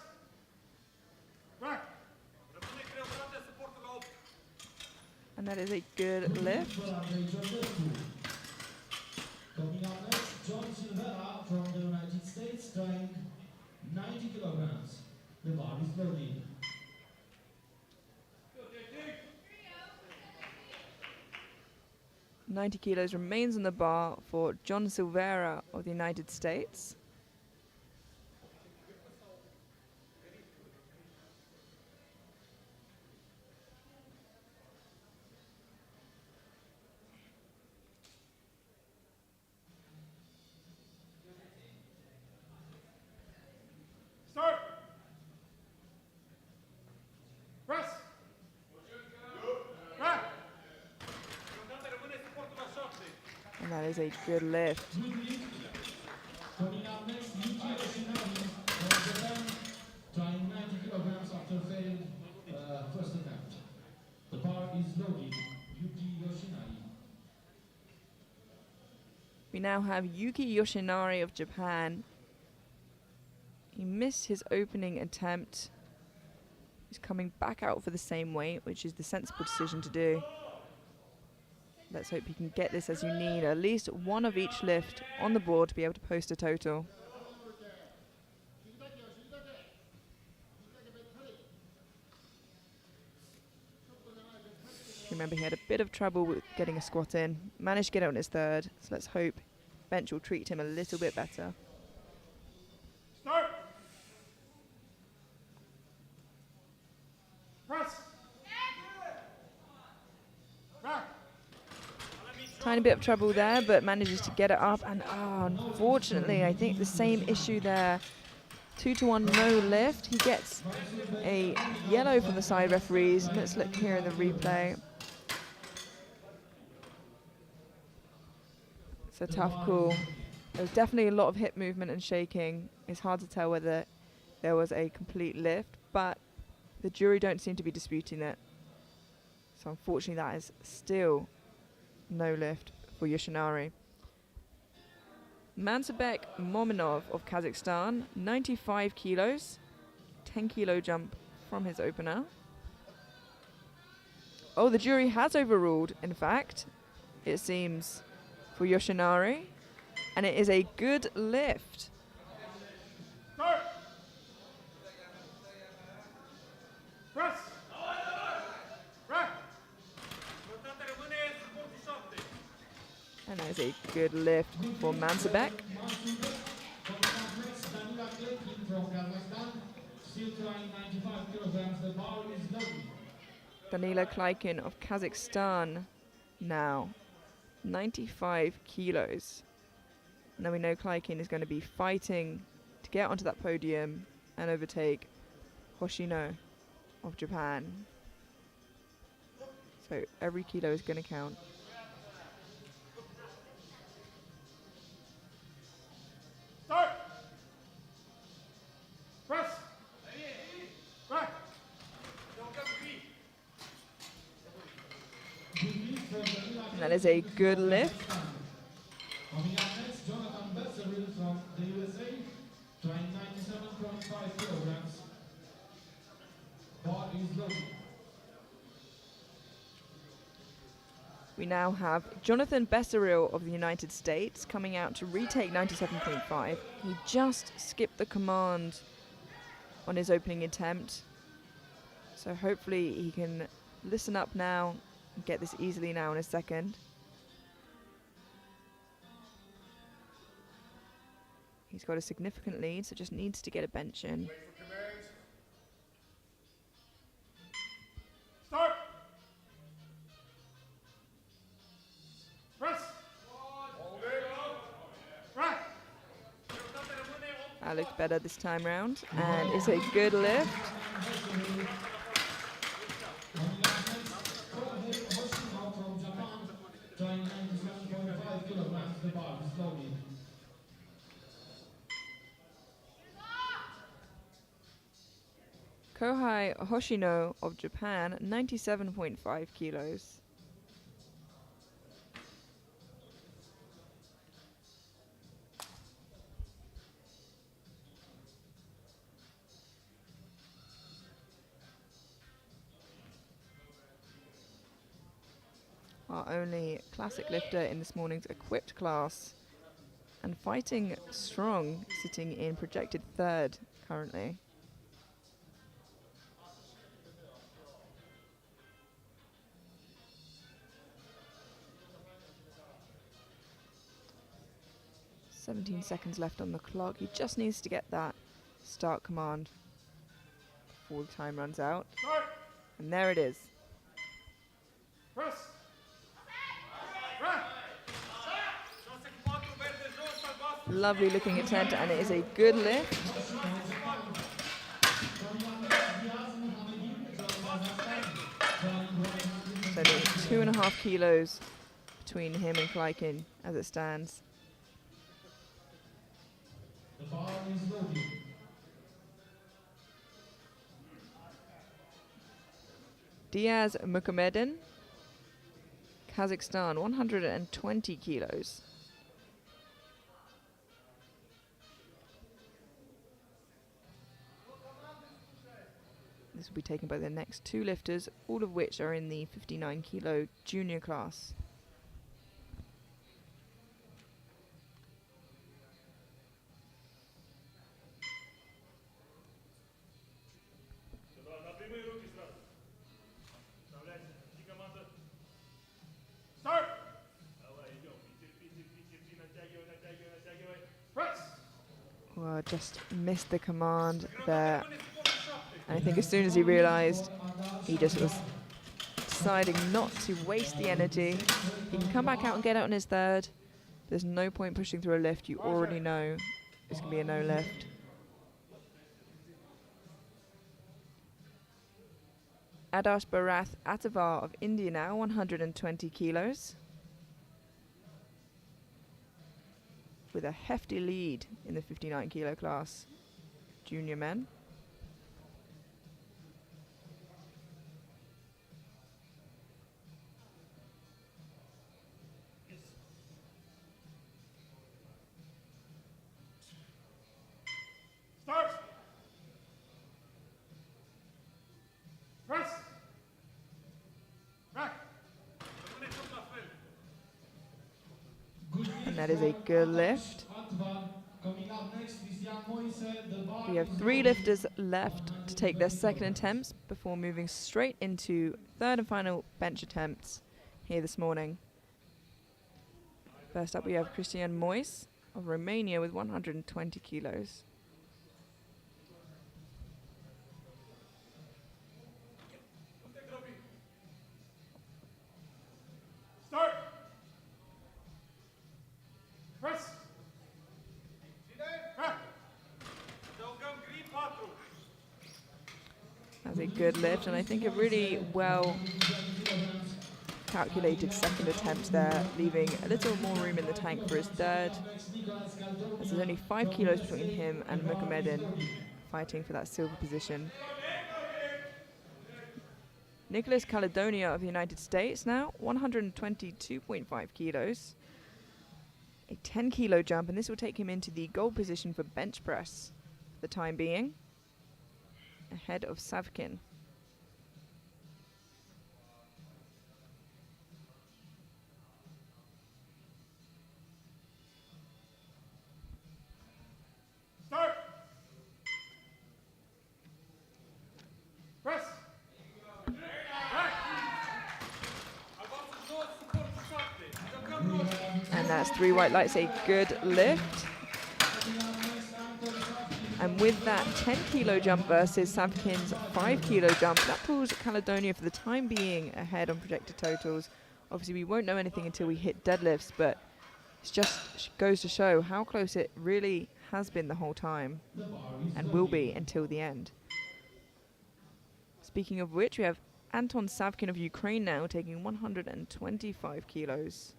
Rack.
And that is a good lift.
Coming up next, John Silvera from the United States, trying 90 kilograms. The bar is loaded.
90 kilos remains on the bar for John Silvera of the United States. And that is a good lift.
Coming up next, Yuki Yoshinari from Japan, trying 90 kilograms after failed first attempt. The bar is loaded. Yuki Yoshinari.
We now have Yuki Yoshinari of Japan. He missed his opening attempt. He's coming back out for the same weight, which is the sensible decision to do. Let's hope you can get this, as you need at least one of each lift on the board to be able to post a total. Remember, he had a bit of trouble with getting a squat in. Managed to get it on his third, so let's hope bench will treat him a little bit better.
Start. Press. Back.
Tiny bit of trouble there, but manages to get it up. And unfortunately, I think the same issue there. 2-to-1 no lift. He gets a yellow from the side referees. Let's look here in the replay. It's a tough call. There's definitely a lot of hip movement and shaking. It's hard to tell whether there was a complete lift, but the jury don't seem to be disputing it. So unfortunately, that is still no lift for Yoshinari. Mansabek Mominov of Kazakhstan, 95 kilos, 10 kilo jump from his opener. Oh, the jury has overruled, in fact, it seems, for Yoshinari, and it is a good lift.
Start. Press. Back.
And that is a good lift for Mansabek. Danila Kleikin of Kazakhstan now, 95 kilos. Now we know Kleikin is going to be fighting to get onto that podium and overtake Hoshino of Japan. So every kilo is going to count.
Start. Press. Back.
And that is a good lift.
Coming up next, Jonathan Besseril from the USA, trying 97.5 kilograms. Bar is loaded.
We now have Jonathan Besseril of the United States coming out to retake 97.5. He just skipped the command on his opening attempt. So hopefully he can listen up now and get this easily now in a second. He's got a significant lead, so just needs to get a bench in.
Start. Press. Back.
That looked better this time round, and it's a good lift.
From Japan, trying 97.5 kilograms. The bar is loaded.
Kohai Hoshino of Japan, 97.5 kilos. Our only classic lifter in this morning's equipped class, and fighting strong, sitting in projected third currently. "17 seconds left on the clock. He just needs to get that start command before the time runs out.
Start.
And there it is.
Press. Back.
Lovely looking attempt, and it is a good lift. It's only 2.5 kilos between him and Kleikin as it stands.
The bar is loaded.
Diaz Mukhamadan, Kazakhstan, 120 kilos. This will be taken by the next two lifters, all of which are in the 59 kilo junior class.
Start. Press.
Well, just missed the command there. And I think as soon as he realized, he just was deciding not to waste the energy. He can come back out and get out on his third. There's no point pushing through a lift. You already know it's going to be a no lift. Adarsh Barath Atavar of India now, 120 kilos. With a hefty lead in the 59 kilo class, junior men.
Start. Press. Back.
And that is a good lift. We have three lifters left to take their second attempts before moving straight into third and final bench attempts here this morning. First up we have Cristian Mois of Romania with 120 kilos.
Start. Press. Back.
That's a good lift, and I think a really well calculated second attempt there, leaving a little more room in the tank for his third. As there's only 5 kilos between him and Mukhamadan fighting for that silver position. Nicholas Caledonia of the United States now, 122.5 kilos. A 10 kilo jump, and this will take him into the gold position for bench press for the time being, ahead of Savkin.
Start. Press.
And that's 3 white lights, a good lift. And with that 10 kilo jump versus Savkin's 5 kilo jump, that pulls Caledonia for the time being ahead on projected totals. Obviously we won't know anything until we hit deadlifts, but it just goes to show how close it really has been the whole time and will be until the end. Speaking of which, we have Anton Savkin of Ukraine now taking 125 kilos.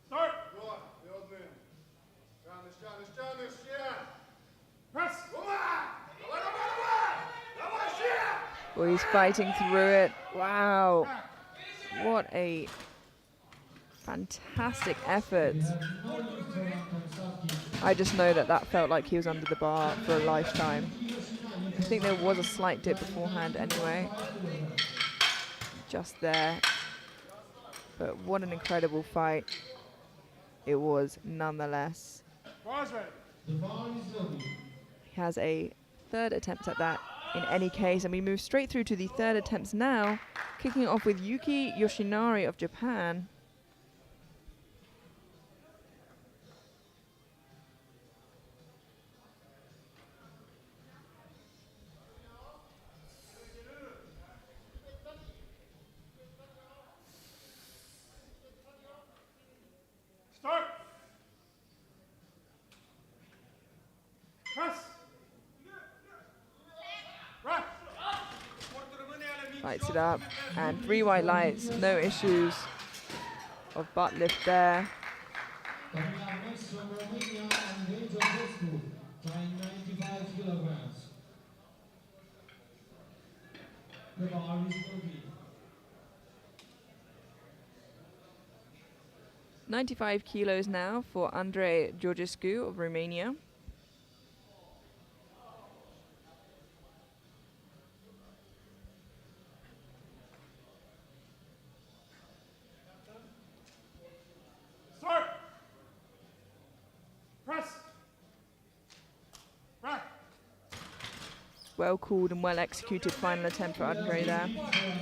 Start. Press.
Well, he's fighting through it. Wow. What a fantastic effort. I just know that that felt like he was under the bar for a lifetime. I think there was a slight dip beforehand anyway. Just there. But what an incredible fight it was nonetheless.
Pause ready.
He has a third attempt at that in any case, and we move straight through to the third attempts now. Kicking off with Yuki Yoshinari of Japan.
Start. Press. Right.
Lights it up. And 3 white lights. No issues of butt lift there.
Coming up next from Romania, Andrei Georgescu, trying 95 kilograms. The bar is moving.
95 kilos now for Andrei Georgescu of Romania.
Start. Press. Right.
Well called and well executed final attempt for Andrei there.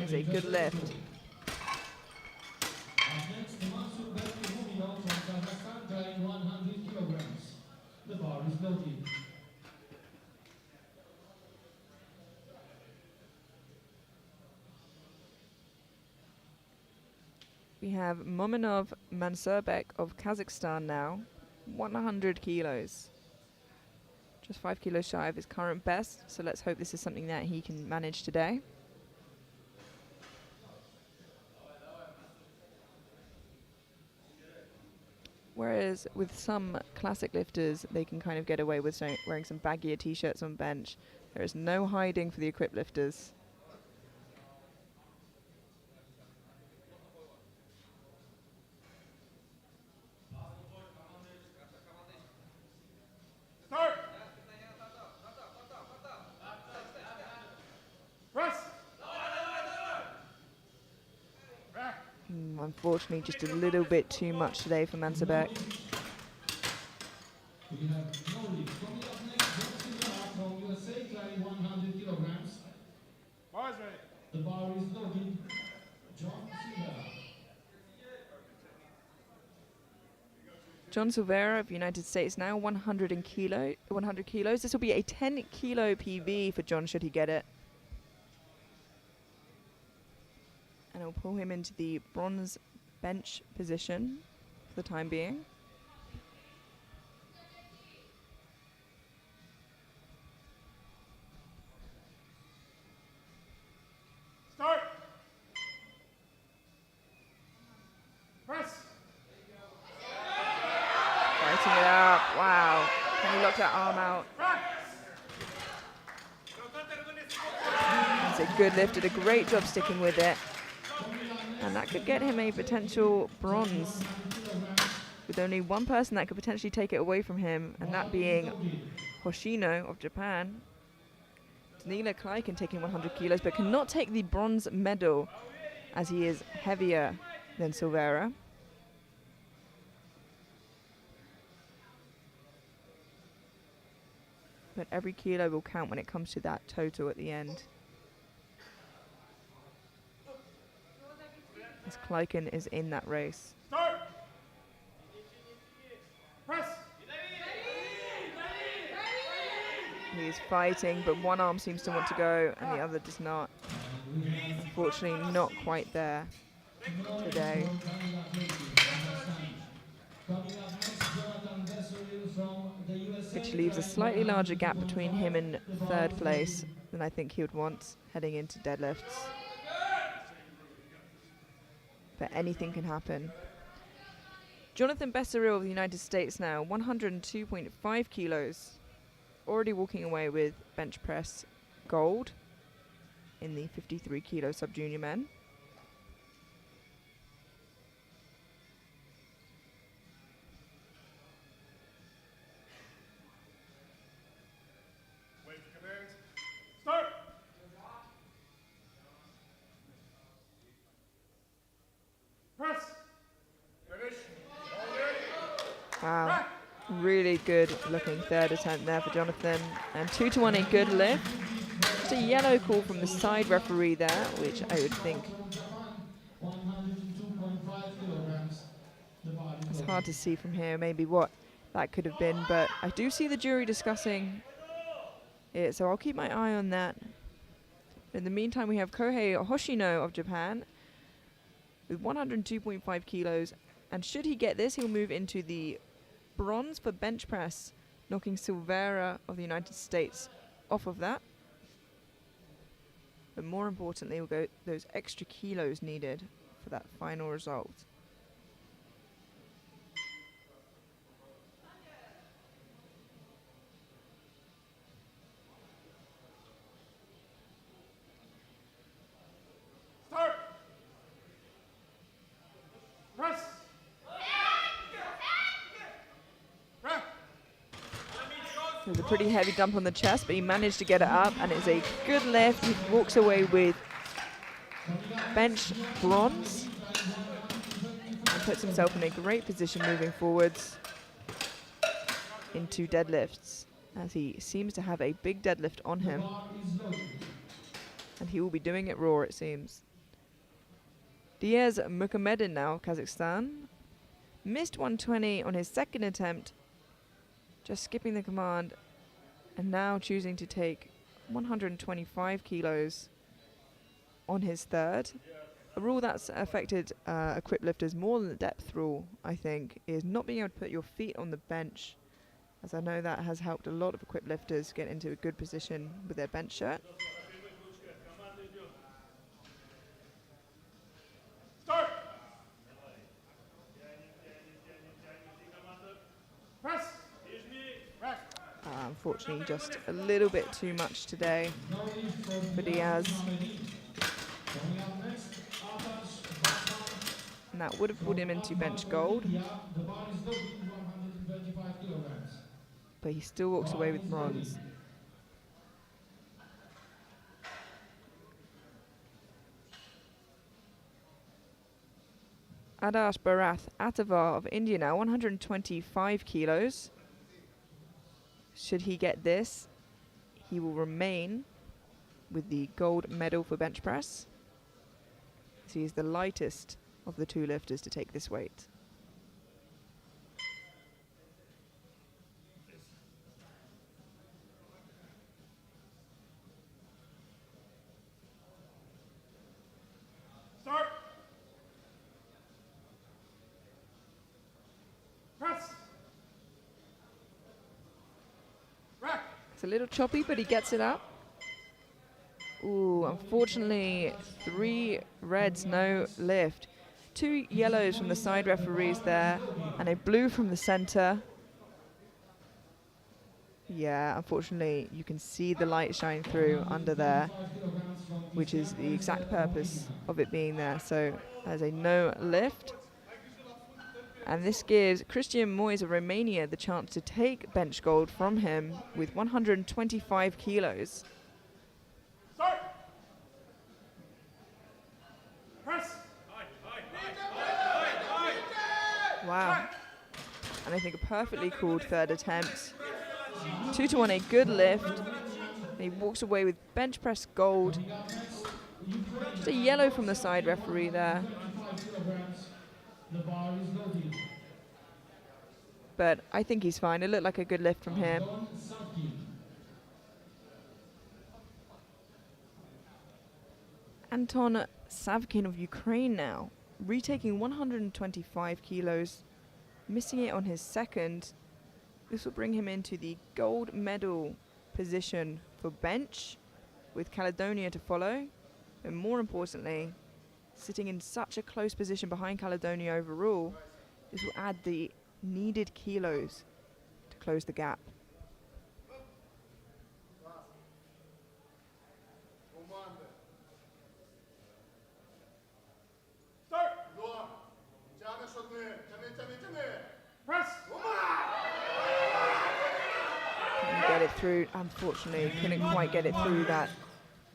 It's a good lift.
Up next, Masu Berkimumio from Kazakhstan, trying 100 kilograms. The bar is loaded.
We have Mominov Mansurbek of Kazakhstan now, 100 kilos. Just 5 kilos shy of his current best, so let's hope this is something that he can manage today. Whereas with some classic lifters, they can kind of get away with wearing some baggier t-shirts on bench. There is no hiding for the equipped lifters.
Start. Press. Right.
Unfortunately, just a little bit too much today for Mansurbek.
We have Noli. Coming up next, Johnson Yara from USA, trying 100 kilograms.
Bars ready.
The bar is loaded. John Silva.
John Silvera of the United States now 100 kilos. This will be a 10 kilo PB for John should he get it. And it'll pull him into the bronze bench position for the time being.
Start. Press.
Fighting it up. Wow. Can he lock that arm out?
Right.
It's a good lift. Did a great job sticking with it. And that could get him a potential bronze. With only one person that could potentially take it away from him, and that being Hoshino of Japan. Danila Kleiken taking 100 kilos, but cannot take the bronze medal as he is heavier than Silvera. But every kilo will count when it comes to that total at the end. As Kleiken is in that race.
Start. Press.
He is fighting, but one arm seems to want to go and the other does not. Unfortunately, not quite there today. Which leaves a slightly larger gap between him and third place than I think he would want heading into deadlifts. But anything can happen. Jonathan Bessaril of the United States now, 102.5 kilos. Already walking away with bench press gold in the 53 kilo sub-junior men.
Wait for commands. Start. Press. Finish. All ready.
Wow, really good looking third attempt there for Jonathan. And 2-to-1, a good lift. Just a yellow call from the side referee there, which I would think
102.5 kilograms. The bar is
it's
loaded.
hard to see from here maybe what that could have been, but I do see the jury discussing it, so I'll keep my eye on that. In the meantime, we have Kohei Hoshino of Japan with 102.5 kilos, and should he get this, he'll move into the bronze for bench press, knocking Silveira of the United States off of that. But more importantly, will go those extra kilos needed for that final result.
Start. Press. Back.
It was a pretty heavy dump on the chest, but he managed to get it up, and it's a good lift. He walks away with bench bronze and puts himself in a great position moving forwards into deadlifts, as he seems to have a big deadlift on him, and he will be doing it raw, it seems. Diaz Mukhamaddin now, Kazakhstan. Missed 120 on his second attempt, just skipping the command, and now choosing to take 125 kilos on his third. A rule that's affected equipped lifters more than the depth rule, I think, is not being able to put your feet on the bench, as I know that has helped a lot of equipped lifters get into a good position with their bench shirt.
Start. Press. Back.
Unfortunately, just a little bit too much today for Diaz. And that would have put him into bench gold,
The bar is loaded, 125 kilograms.
but he still walks away with bronze. Adarsh Barath Atavar of India now, 125 kilos. Should he get this, he will remain with the gold medal for bench press. So he's the lightest of the two lifters to take this weight.
Start. Press. Back.
It's a little choppy, but he gets it up. Ooh, unfortunately, 3 reds, no lift. 2 yellows from the side referees there, and a blue from the center. Yeah, unfortunately, you can see the light shine through under there, which is the exact purpose of it being there. So there's a no lift. And this gives Christian Moyes of Romania the chance to take bench gold from him with 125 kilos.
Start. Press.
Wow. And I think a perfectly called third attempt. 2-1, a good lift. And he walks away with bench press gold. Just a yellow from the side referee there.
The bar is loaded.
But I think he's fine. It looked like a good lift from him. Anton Savkin of Ukraine now, retaking 125 kilos, missing it on his second. This will bring him into the gold medal position for bench, with Caledonia to follow. And more importantly, sitting in such a close position behind Caledonia overall, this will add the needed kilos to close the gap.
Start. Press.
Couldn't get it through, unfortunately, couldn't quite get it through that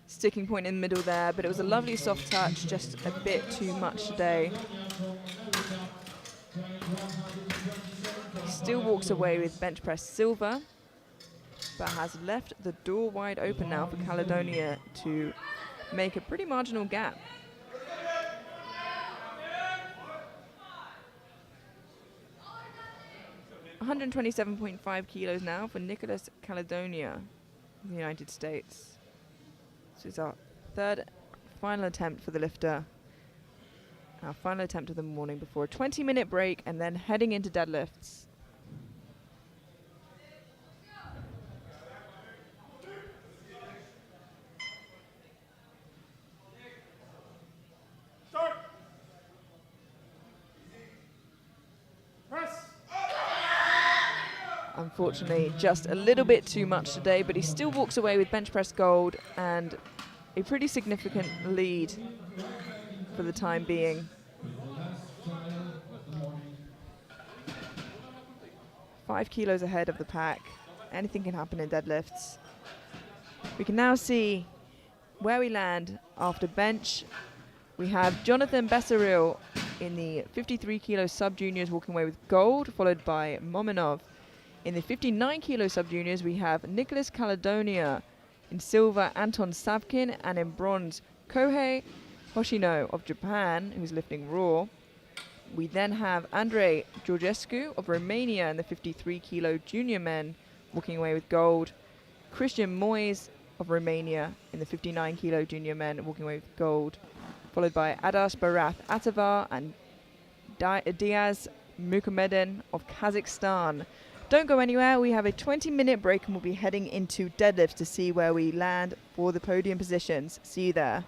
sticking point in the middle there, but it was a lovely soft touch, just a bit too much today. Still walks away with bench press silver. but has left the door wide open now for Caledonia to make a pretty marginal gap. 127.5 kilos now for Nicholas Caledonia of the United States. This is our third final attempt for the lifter. Our final attempt of the morning before a 20-minute break and then heading into deadlifts.
Start. Press.
Unfortunately, just a little bit too much today, but he still walks away with bench press gold and a pretty significant lead for the time being. 5 kilos ahead of the pack. Anything can happen in deadlifts. We can now see where we land after bench. We have Jonathan Bessaril in the 53 kilo sub juniors walking away with gold, followed by Mominov. In the 59 kilo sub juniors, we have Nicholas Caledonia. In silver, Anton Savkin, and in bronze, Kohei Hoshino of Japan, who's lifting raw. We then have Andrei Georgescu of Romania in the 53 kilo junior men, walking away with gold. Christian Moyes of Romania in the 59 kilo junior men, walking away with gold, followed by Adas Barath Atavar and Diaz Mukhomedin of Kazakhstan. Don't go anywhere, we have a 20-minute break and we'll be heading into deadlifts to see where we land for the podium positions. See you there.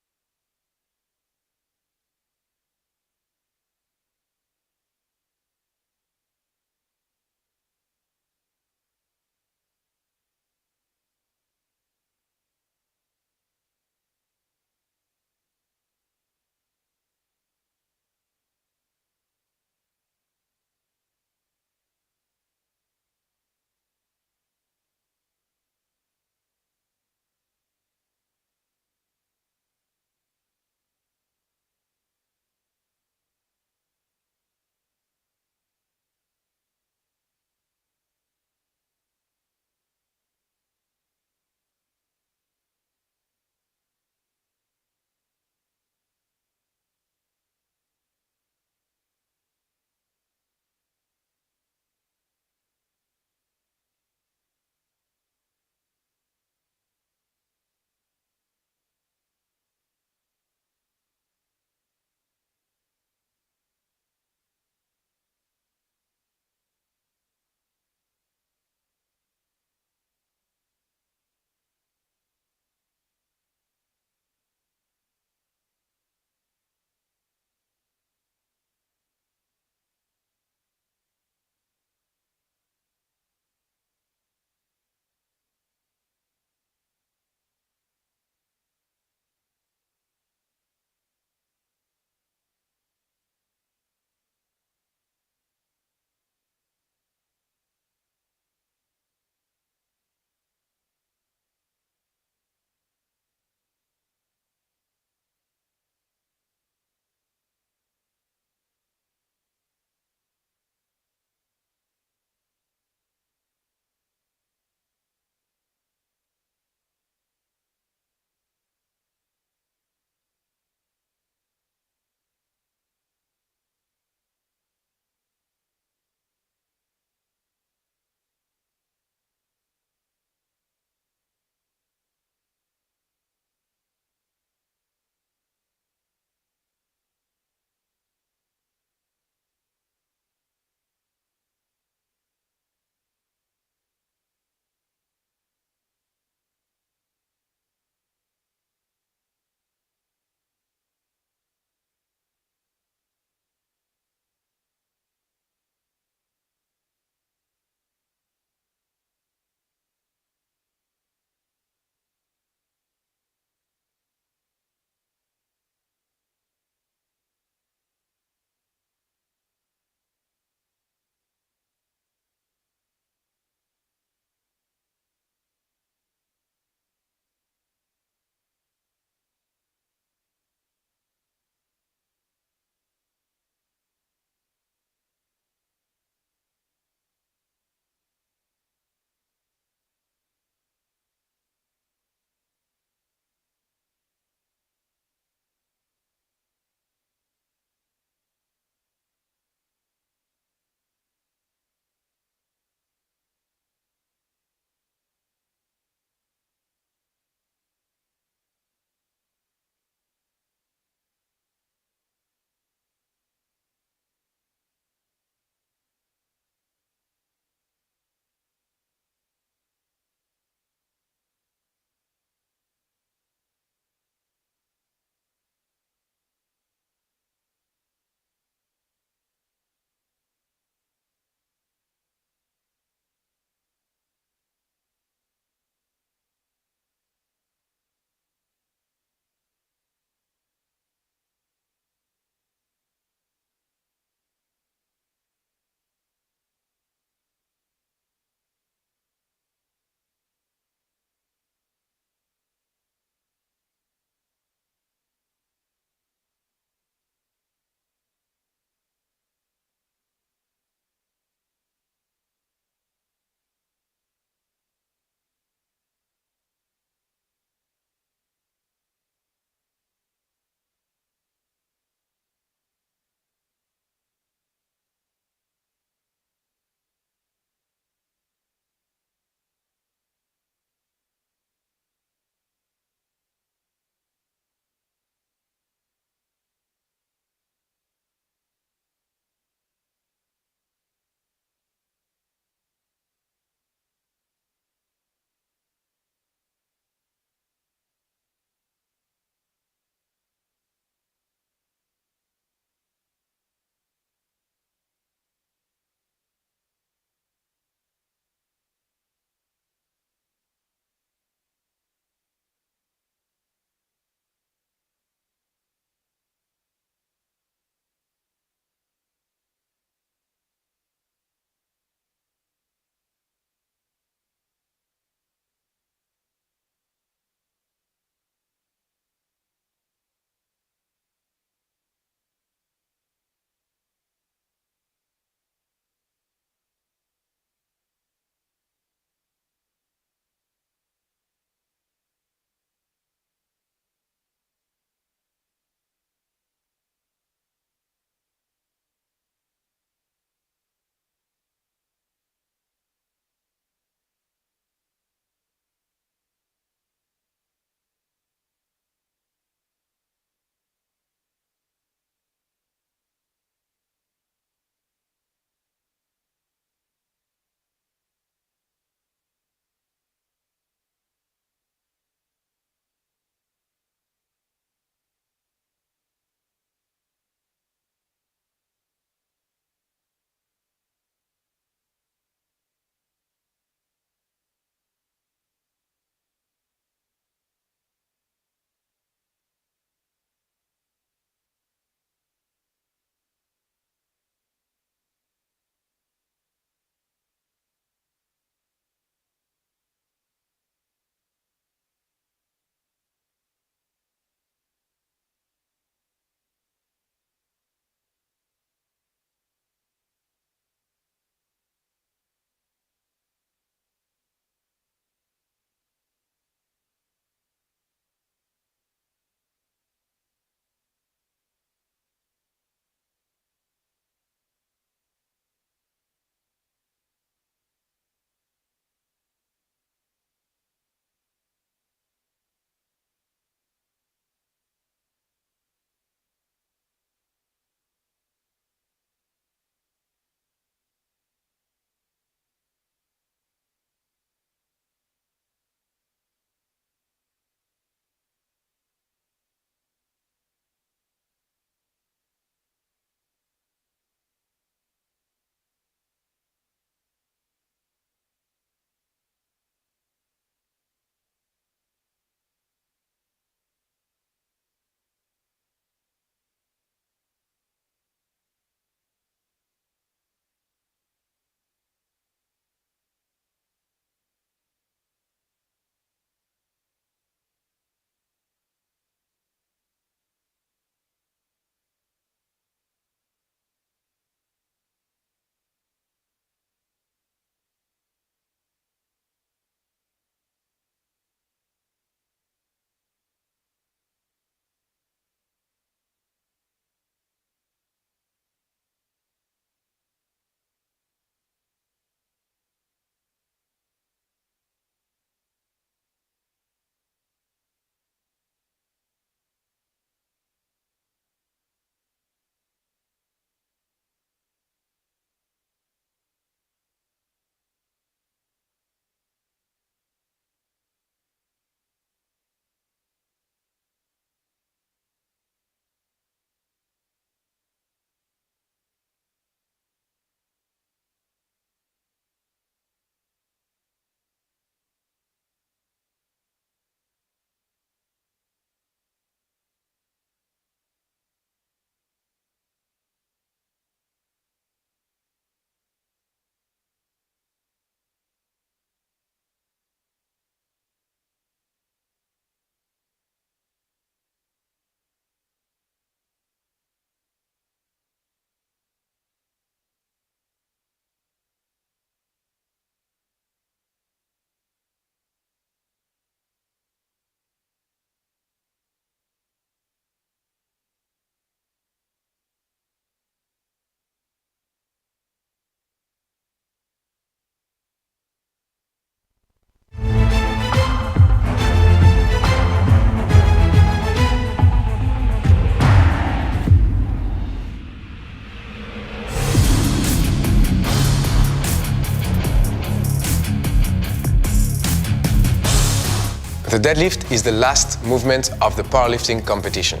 The deadlift is the last movement of the powerlifting competition.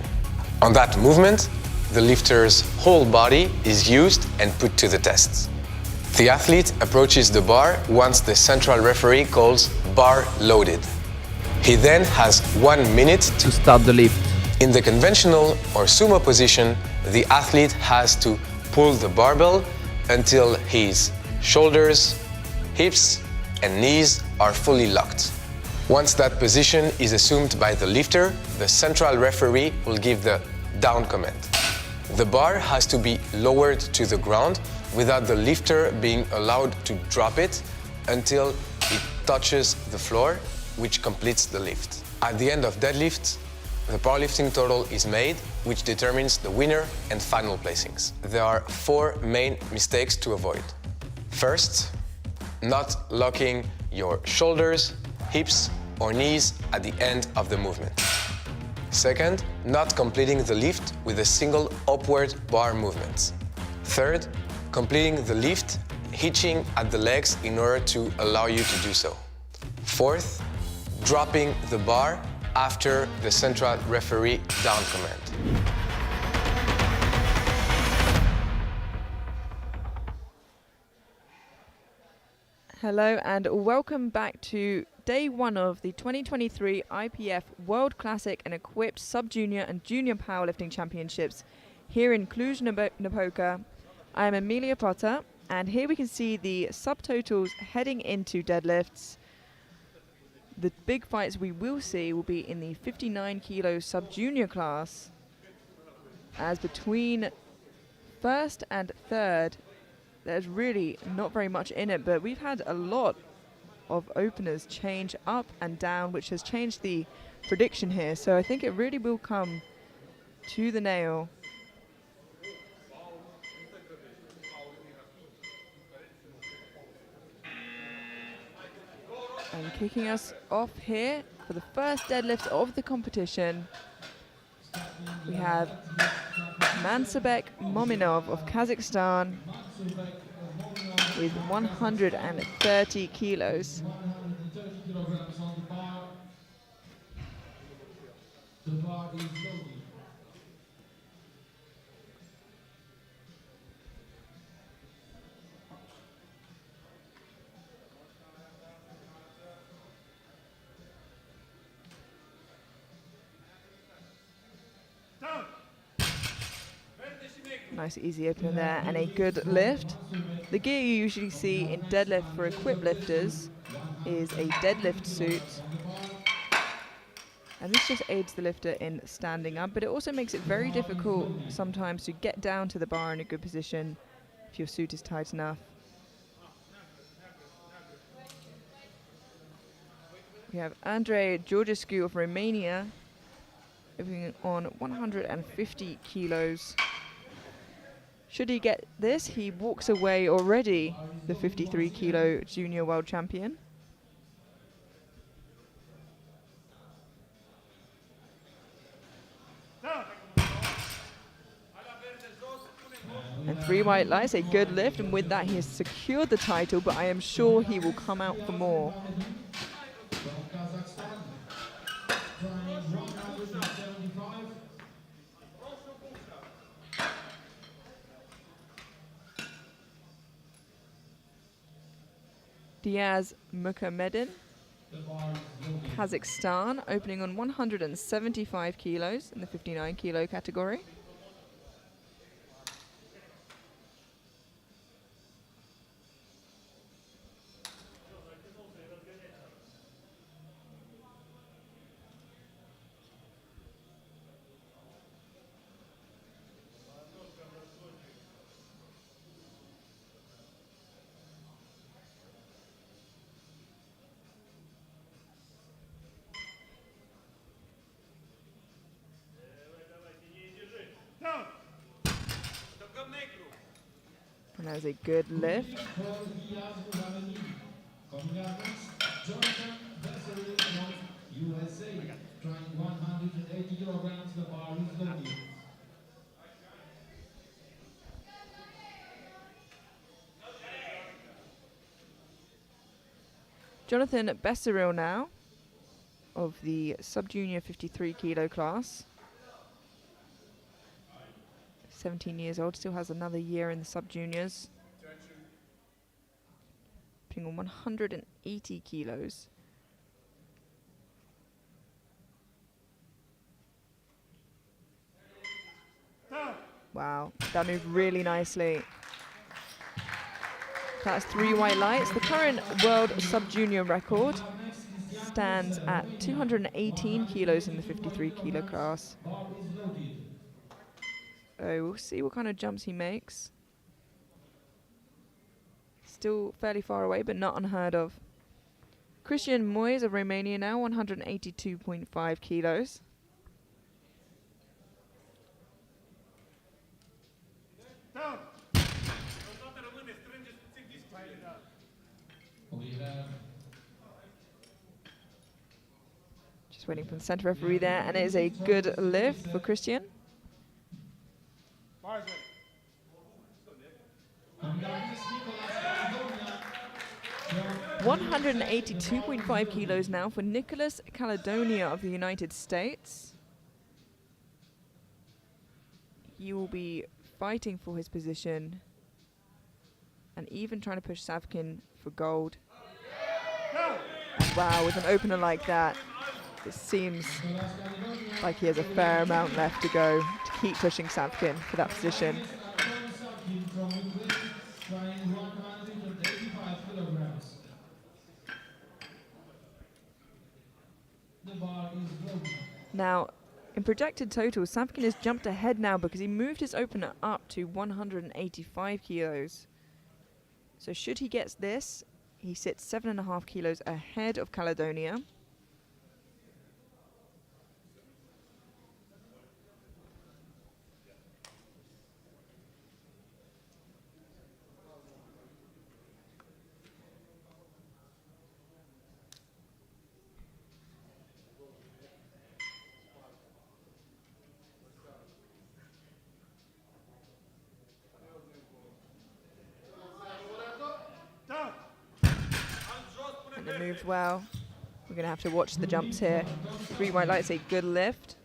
On that movement, the lifter's whole body is used and put to the test. The athlete approaches the bar once the central referee calls bar loaded. He then has 1 minute
to start the lift.
In the conventional or sumo position, the athlete has to pull the barbell until his shoulders, hips, and knees are fully locked. Once that position is assumed by the lifter, the central referee will give the down command. The bar has to be lowered to the ground without the lifter being allowed to drop it until it touches the floor, which completes the lift. At the end of deadlift, the powerlifting total is made, which determines the winner and final placings. There are 4 main mistakes to avoid. First, not locking your shoulders, hips, or knees at the end of the movement. Second, not completing the lift with a single upward bar movement. Third, completing the lift hitching at the legs in order to allow you to do so. Fourth, dropping the bar after the central referee down command.
Hello and welcome back to day 1 of the 2023 IPF World Classic and Equipped Sub-Junior and Junior Powerlifting Championships here in Cluj-Napoca. I am Emilia Potter, and here we can see the subtotals heading into deadlifts. The big fights we will see will be in the 59 kilo sub-junior class, as between first and third there's really not very much in it, but we've had a lot of openers change up and down, which has changed the prediction here. So I think it really will come to the nail. And kicking us off here for the first deadlift of the competition, we have Mansabek Mominov of Kazakhstan with 130 kilos.
The bar is loaded.
Nice easy opener there and a good lift. The gear you usually see in deadlift for equipped lifters is a deadlift suit. And this just aids the lifter in standing up, but it also makes it very difficult sometimes to get down to the bar in a good position if your suit is tight enough. We have Andrei Georgescu of Romania opening on 150 kilos. Should he get this, he walks away already the 53 kilo junior world champion. And 3 white lights, a good lift, and with that he has secured the title, but I am sure he will come out for more. Diaz Mukhamedin, Kazakhstan, opening on 175 kilos in the 59 kilo category. And that was a good lift. Jonathan Besseril now, of the sub-junior 53 kilo class. 17 years old, still has another year in the sub-juniors. Putting on 180 kilos. Wow, that moved really nicely. That's 3 white lights. The current world sub-junior record stands at 218 kilos in the 53 kilo class. So we'll see what kind of jumps he makes. Still fairly far away, but not unheard of. Christian Moyes of Romania now, 182.5 kilos.
Down.
Just waiting for the center referee there, and it is a good lift for Christian.
Bars ready.
182.5 kilos now for Nicholas Caledonia of the United States. He will be fighting for his position and even trying to push Savkin for gold. And wow, with an opener like that, it seems like he has a fair amount left to go to keep pushing Savkin for that position. Now, in projected total, Savkin has jumped ahead now because he moved his opener up to 185 kilos. So should he get this, he sits 7.5 kilos ahead of Caledonia.
Down.
And it moved well. We're going to have to watch the jumps here. 3 white lights, a good lift.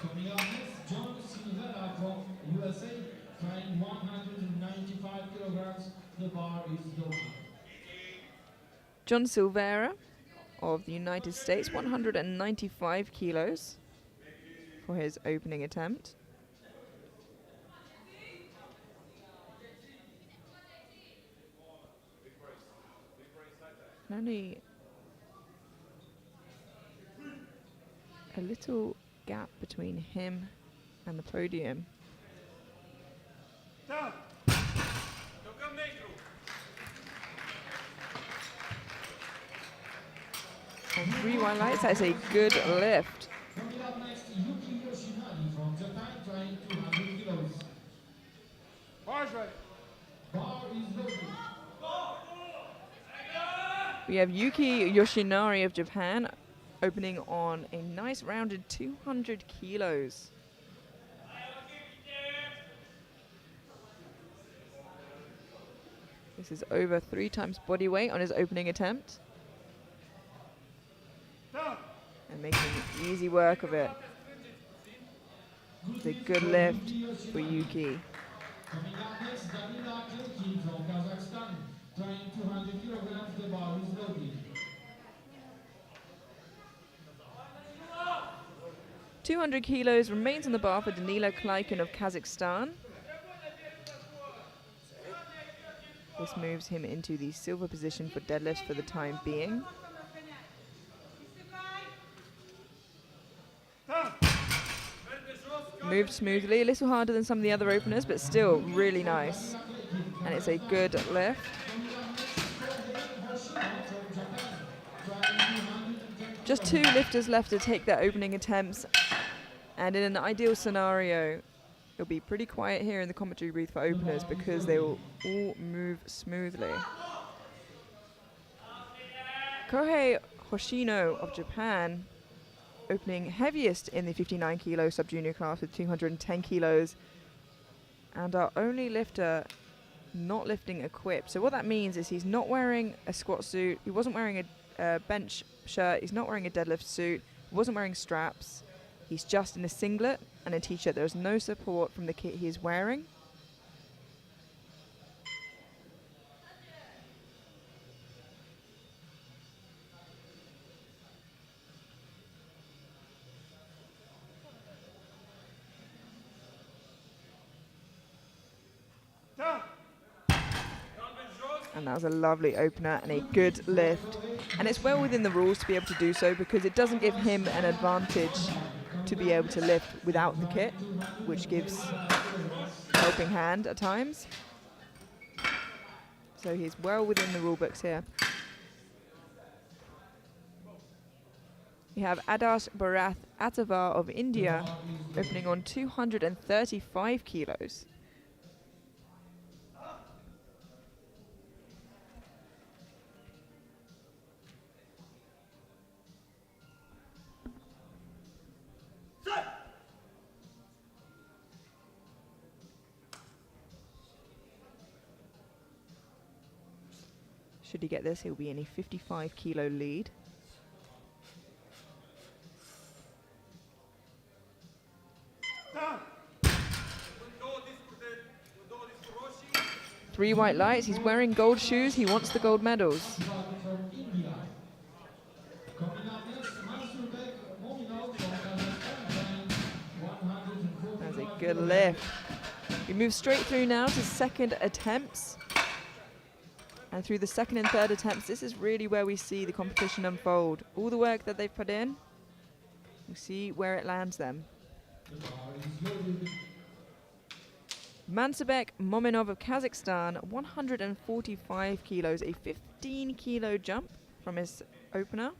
Coming up next, John Silvera from USA, trying 195 kilograms. The bar is loaded.
John Silvera of the United States, 195 kilos for his opening attempt. And only a little gap between him and the podium.
Down.
And 3 white lights, that's a good lift.
Coming up next, Yuki Yoshinari from Japan, trying 200 kilos.
Bars ready.
Bar is loaded.
We have Yuki Yoshinari of Japan opening on a nice rounded 200 kilos. This is over 3 times body weight on his opening attempt.
Down.
And making easy work of it. It's a good lift for Yuki.
Coming up next, Danila Kirkin from Kazakhstan, trying 200 kilograms. The bar is loaded.
200 kilos remains on the bar for Danila Kleikin of Kazakhstan. This moves him into the silver position for deadlifts for the time being.
Down.
Moved smoothly, a little harder than some of the other openers, but still really nice. And it's a good lift. Just 2 lifters left to take their opening attempts. And in an ideal scenario, it'll be pretty quiet here in the commentary booth for openers because they will all move smoothly. Kohei Hoshino of Japan opening heaviest in the 59 kilo sub-junior class with 210 kilos. And our only lifter not lifting equipped. So what that means is he's not wearing a squat suit, he wasn't wearing a bench shirt, he's not wearing a deadlift suit, he wasn't wearing straps. He's just in a singlet and a t-shirt. There's no support from the kit he is wearing.
Down.
And that was a lovely opener and a good lift. And it's well within the rules to be able to do so, because it doesn't give him an advantage to be able to lift without the kit, which gives a helping hand at times. So he's well within the rule books here. We have Adarsh Bharath Atavar of India opening on 235 kilos. Should he get this, he'll be in a 55 kilo lead.
Down.
3 white lights, he's wearing gold shoes, he wants the gold medals. That's a good lift. We move straight through now to second attempts. And through the second and third attempts, this is really where we see the competition unfold. All the work that they've put in, we see where it lands them. Mansabek Mominov of Kazakhstan, 145 kilos, a 15 kilo jump from his opener.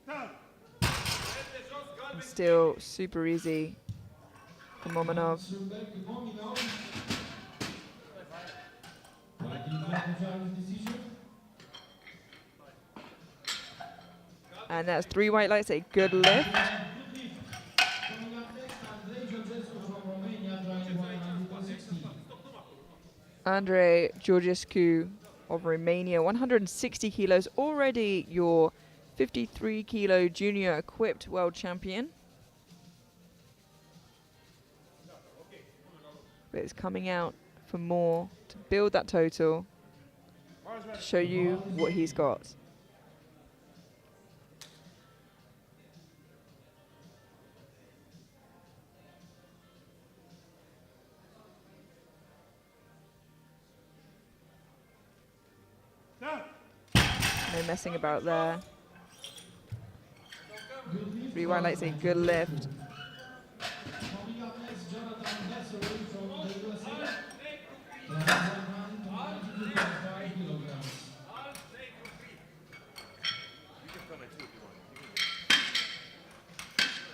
Down.
And still super easy for Mominov. And that's 3 white lights, a good lift. Andrei Georgescu of Romania, 160 kilos, already your 53 kilo junior equipped world champion. But it's coming out for more to build that total, to show you what he's got.
Down.
No messing about there. 3 white lights, a good lift.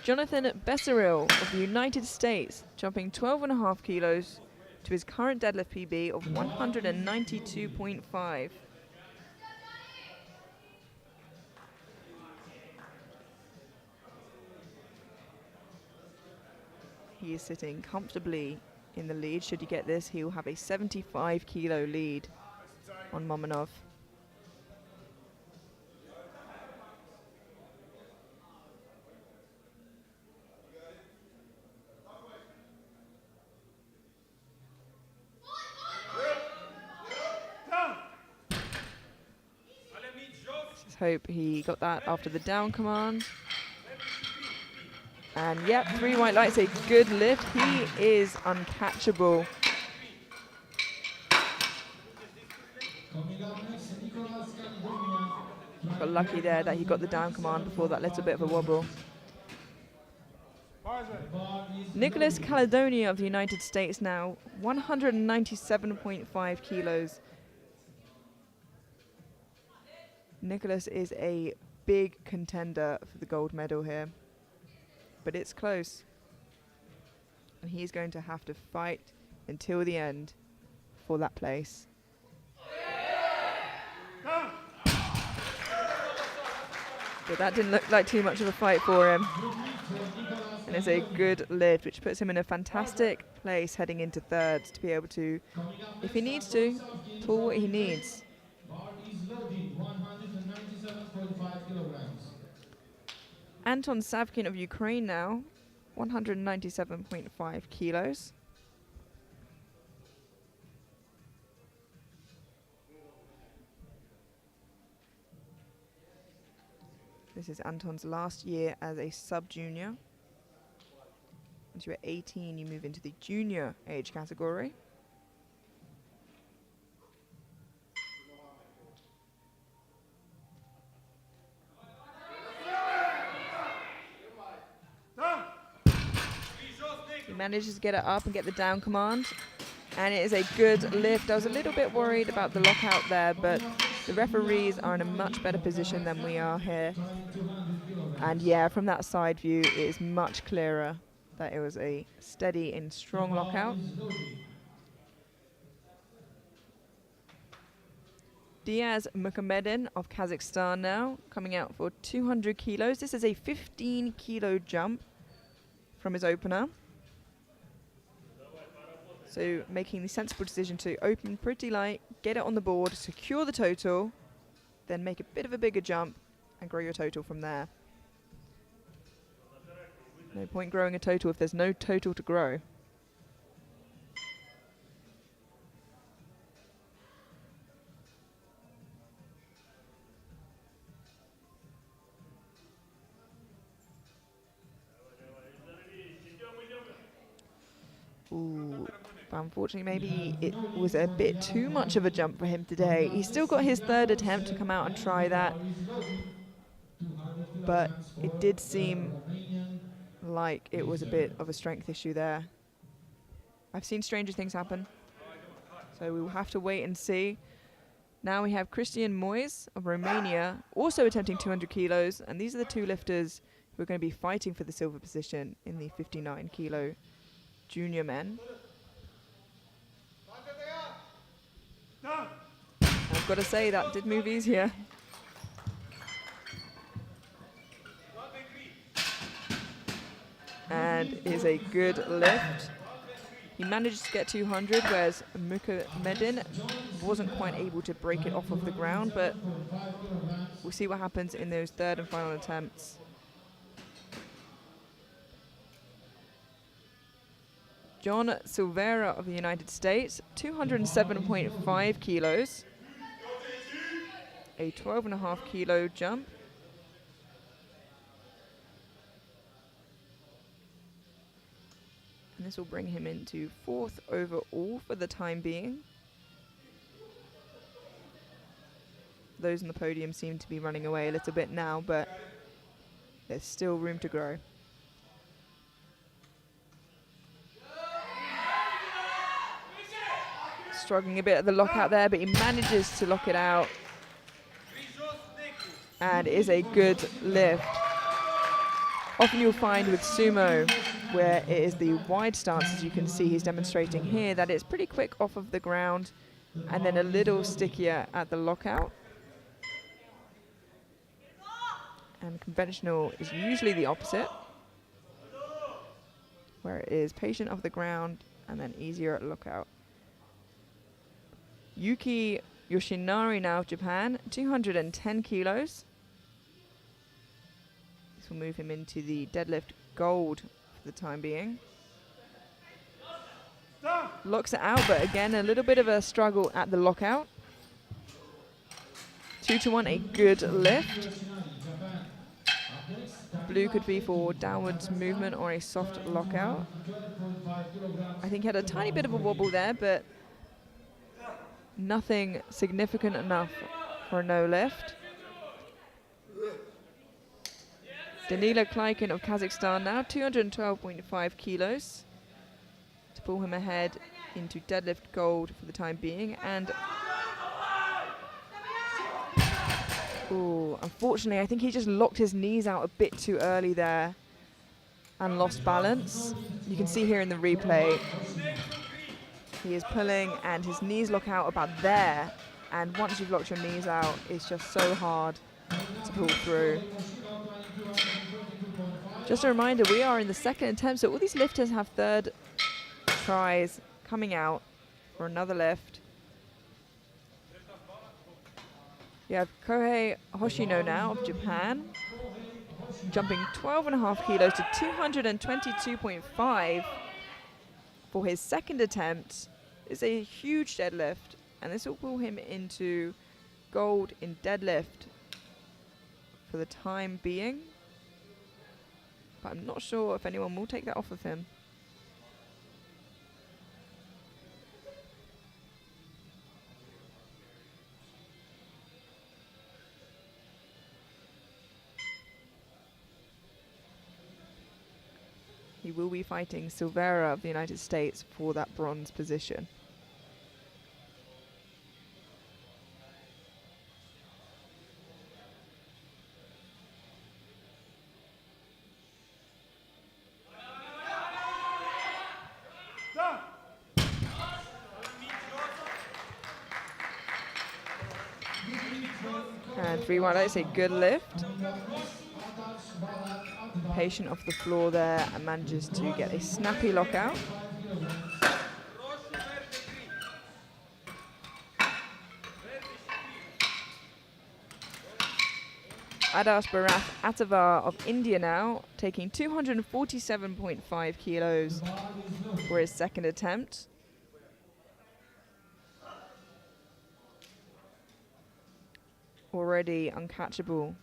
Jonathan Besseril of the United States, jumping 12.5 kilos to his current deadlift PB of 192.5. He is sitting comfortably in the lead. Should he get this, he will have a 75 kilo lead on Mominov. Let's hope he got that after the down command. And yep, 3 white lights, a good lift. He is uncatchable. Got lucky there that he got the down command before that little bit of a wobble. Nicholas Caledonia of the United States now, 197.5 kilos. Nicholas is a big contender for the gold medal here. But it's close. And he's going to have to fight until the end for that place. But that didn't look like too much of a fight for him. And it's a good lift, which puts him in a fantastic place heading into thirds to be able to, if he needs to, pull what he needs.
Bar is loaded, 197.5 kilograms.
Anton Savkin of Ukraine now, 197.5 kilos. This is Anton's last year as a sub-junior. Once you're 18, you move into the junior age category. He manages to get it up and get the down command. And it is a good lift. I was a little bit worried about the lockout there, but the referees are in a much better position than we are here. And yeah, from that side view, it is much clearer that it was a steady and strong lockout. Diaz Mukhamaddin of Kazakhstan now, coming out for 200 kilos. This is a 15 kilo jump from his opener. So making the sensible decision to open pretty light, get it on the board, secure the total, then make a bit of a bigger jump and grow your total from there. No point growing a total if there's no total to grow. Ooh. But unfortunately, maybe it was a bit too much of a jump for him today. He's still got his third attempt to come out and try that. But it did seem like it was a bit of a strength issue there. I've seen stranger things happen, so we will have to wait and see. Now we have Cristian Moise of Romania also attempting 200 kilos, and these are the two lifters who are going to be fighting for the silver position in the 59 kilo junior men. I've got to say, that did move easier. And is a good lift. He manages to get 200, whereas Mukhamaddin wasn't quite able to break it off of the ground, but we'll see what happens in those third and final attempts. John Silvera of the United States, 207.5 kilos. A 12.5 kilo jump. And this will bring him into 4th overall for the time being. Those on the podium seem to be running away a little bit now, but there's still room to grow. Struggling a bit at the lockout there, but he manages to lock it out. And it is a good lift. Often you'll find with sumo, where it is the wide stance, as you can see he's demonstrating here, that it's pretty quick off of the ground and then a little stickier at the lockout. And conventional is usually the opposite, where it is patient off the ground and then easier at lockout. Yuki Yoshinari now of Japan, 210 kilos. This will move him into the deadlift gold for the time being. Locks it out, but again, a little bit of a struggle at the lockout. 2-1, a good lift. Blue could be for downwards movement or a soft lockout. I think he had a tiny bit of a wobble there, but nothing significant enough for a no lift. Danila Kleikin of Kazakhstan now, 212.5 kilos to pull him ahead into deadlift gold for the time being. And ooh, unfortunately, I think he just locked his knees out a bit too early there and lost balance. You can see here in the replay, he is pulling and his knees lock out about there. And once you've locked your knees out, it's just so hard to pull through. Just a reminder, we are in the second attempt, so all these lifters have third tries coming out for another lift. You have Kohei Hoshino now of Japan, jumping 12.5 kilos to 222.5 for his second attempt. It's a huge deadlift, and this will pull him into gold in deadlift for the time being. But I'm not sure if anyone will take that off of him. He will be fighting Silveira of the United States for that bronze position.
Down.
And 3-1, that's a good lift. Patient off the floor there and manages to get a snappy lockout. Adarsh Barath Atavar of India now, taking 247.5 kilos for his second attempt. Already uncatchable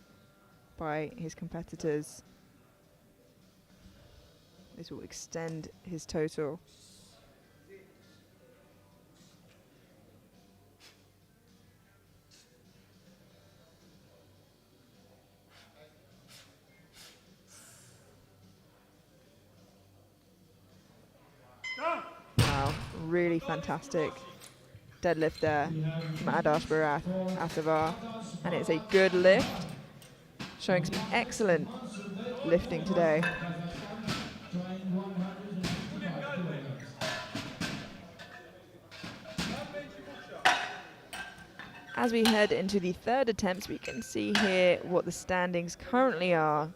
by his competitors. This will extend his total.
Down.
Wow, really fantastic deadlift there from Adarsh Barath Atavar. And it's a good lift, showing some excellent lifting today. As we head into the third attempt, we can see here what the standings currently are.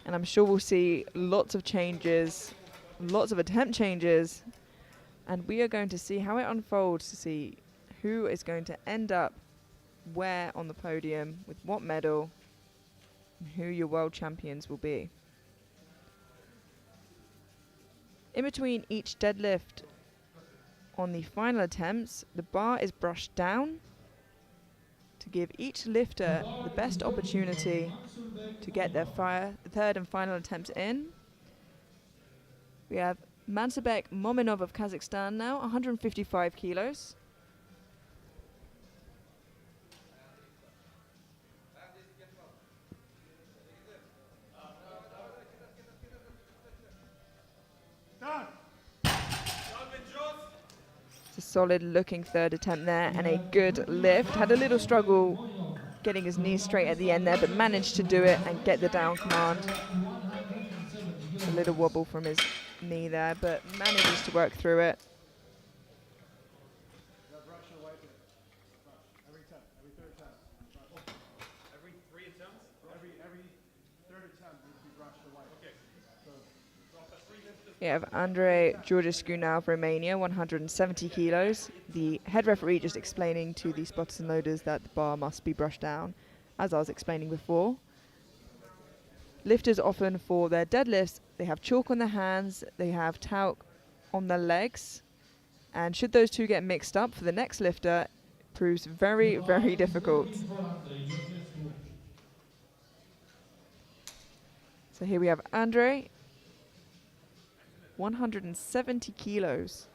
And I'm sure we'll see lots of changes, lots of attempt changes. And we are going to see how it unfolds to see who is going to end up where on the podium, with what medal, and who your world champions will be. In between each deadlift on the final attempts, the bar is brushed down to give each lifter the best opportunity to get their third and final attempt in. We have Mansabek Mominov of Kazakhstan now, 155 kilos.
Down.
It's a solid looking third attempt there and a good lift. Had a little struggle getting his knees straight at the end there, but managed to do it and get the down command. A little wobble from his knee there, but manages to work through it.
Every third attempt. Every three attempts? Every third attempt needs to be brushed away. Okay.
We have Andrei Georgescu now of Romania, 170 kilos. The head referee just explaining to the spotters and loaders that the bar must be brushed down, as I was explaining before. Lifters often for their deadlifts, they have chalk on their hands, they have talc on their legs. And should those two get mixed up for the next lifter, it proves very, very difficult. So here we have Andrei, 170 kilos.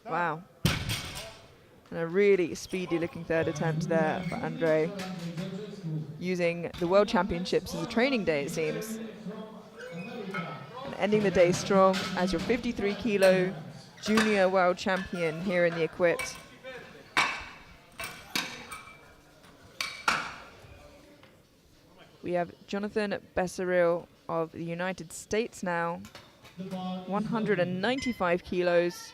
Wow. And a really speedy looking third attempt there for Andrei, using the World Championships as a training day, it seems. And ending the day strong as your 53 kilo junior world champion here in the equipped. We have Jonathan Besseril of the United States now, 195 kilos.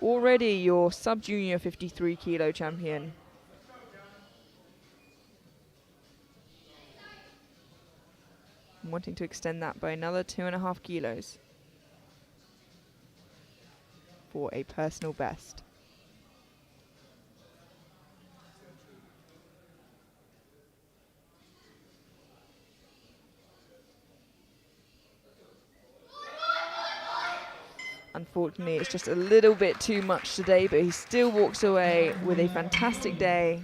Already your sub-junior 53 kilo champion. wanting to extend that by another 2.5 kilos for a personal best. Unfortunately, it's just a little bit too much today, but he still walks away with a fantastic day,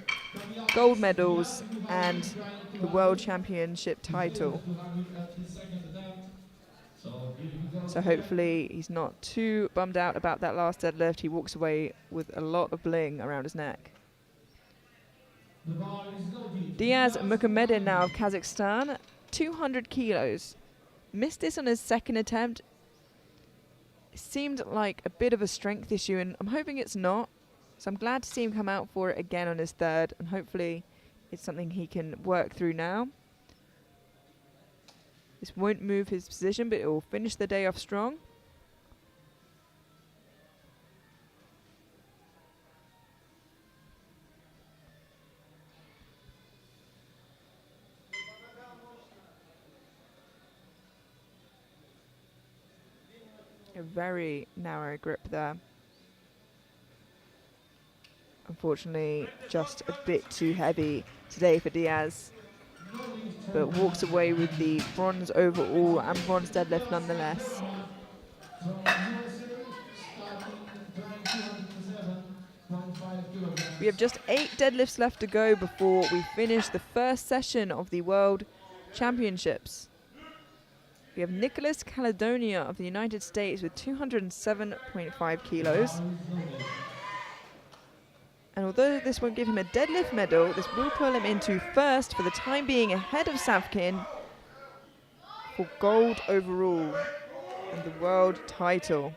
gold medals, and the World Championship title. So hopefully he's not too bummed out about that last deadlift. He walks away with a lot of bling around his neck. Diaz Mukhamaddin now of Kazakhstan, 200 kilos. Missed this on his second attempt. It seemed like a bit of a strength issue, and I'm hoping it's not. So I'm glad to see him come out for it again on his third, and hopefully it's something he can work through now. This won't move his position, but it will finish the day off strong. A very narrow grip there. Unfortunately, just a bit too heavy today for Diaz, but walks away with the bronze overall and bronze deadlift nonetheless. We have just 8 deadlifts left to go before we finish the first session of the World Championships. We have Nicholas Caledonia of the United States with 207.5 kilos. And although this won't give him a deadlift medal, this will pull him into first for the time being, ahead of Savkin for gold overall and the world title.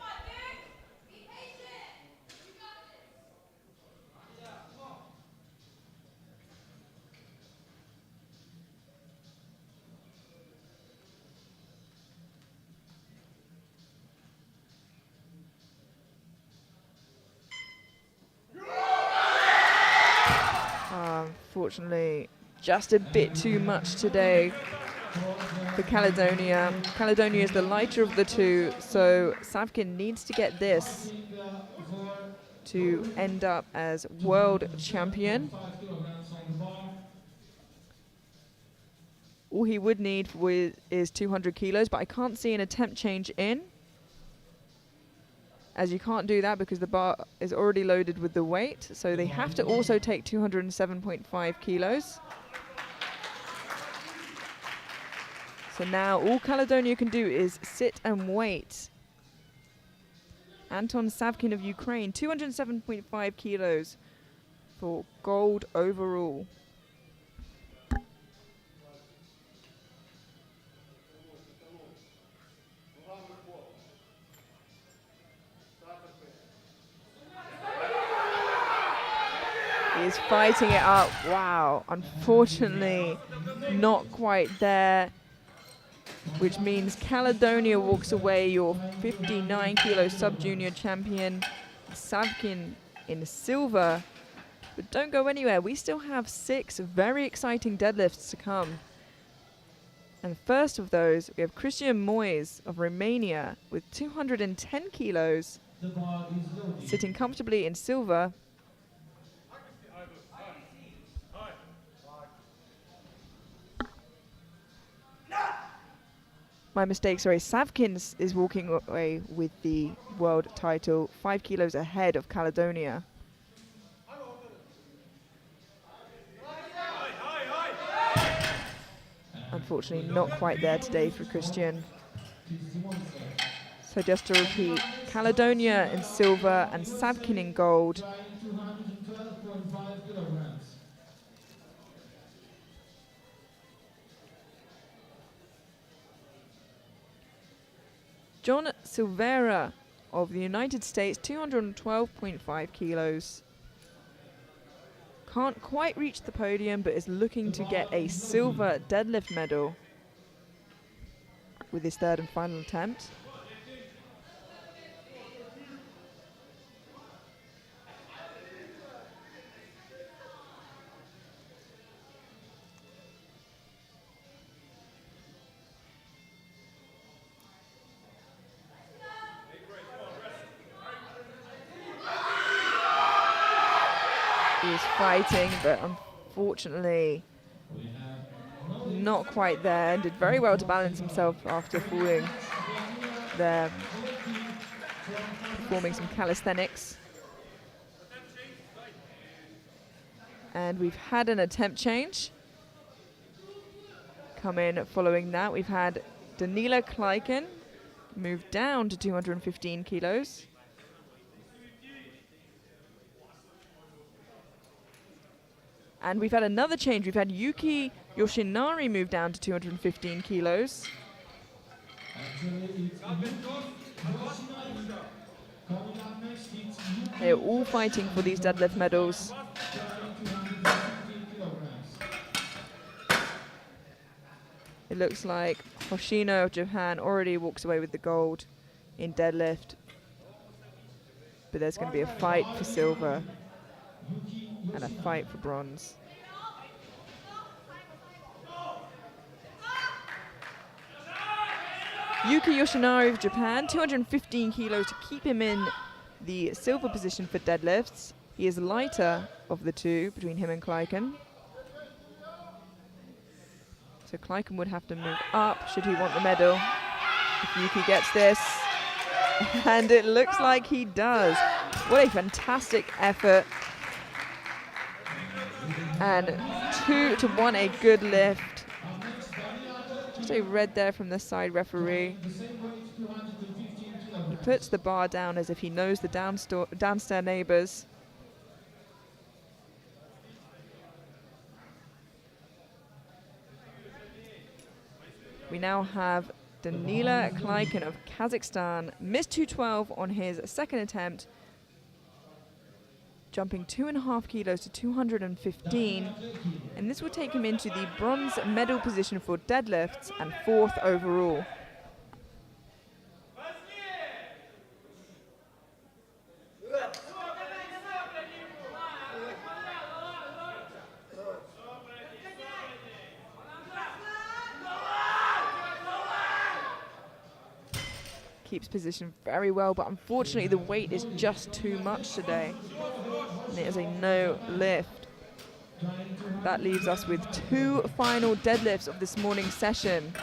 Unfortunately, just a bit too much today for Caledonia. Caledonia is the lighter of the two, so Savkin needs to get this to end up as world champion. All he would need is 200 kilos, but I can't see an attempt change in, as you can't do that because the bar is already loaded with the weight. So they have to also take 207.5 kilos. So now all Caledonia can do is sit and wait. Anton Savkin of Ukraine, 207.5 kilos for gold overall. He's fighting it up. Wow, unfortunately not quite there, which means Caledonia walks away your 59 kilo sub-junior champion. Savkin in silver. But don't go anywhere, we still have 6 very exciting deadlifts to come. And first of those, we have Christian Moyes of Romania with 210 kilos, sitting comfortably in silver. My mistake, sorry, Savkin is walking away with the world title, 5 kilos ahead of Caledonia. Unfortunately, not quite there today for Christian. So just to repeat, Caledonia in silver and Savkin in gold. John Silveira of the United States, 212.5 kilos. Can't quite reach the podium, but is looking to get a silver deadlift medal with his third and final attempt. was fighting, but unfortunately not quite there, and did very well to balance himself after falling there, performing some calisthenics. And we've had an attempt change come in following that. We've had Danila Kleiken move down to 215 kilos. And we've had another change. We've had Yuki Yoshinari move down to 215 kilos. They're all fighting for these deadlift medals. It looks like Hoshino of Japan already walks away with the gold in deadlift. But there's going to be a fight for silver and a fight for bronze. Yuki Yoshinari of Japan, 215 kilos to keep him in the silver position for deadlifts. He is lighter of the two between him and Kleiken. So Kleiken would have to move up should he want the medal. If Yuki gets this, and it looks like he does. What a fantastic effort. And 2-1, a good lift. Just a red there from the side referee. He puts the bar down as if he knows the downstairs neighbors. We now have Danila Kleiken of Kazakhstan, missed 212 on his second attempt, jumping 2.5 kilos to 215, and this will take him into the bronze medal position for deadlifts and 4th overall. Keeps position very well, but unfortunately the weight is just too much today. And it is a no lift. That leaves us with 2 final deadlifts of this morning's session.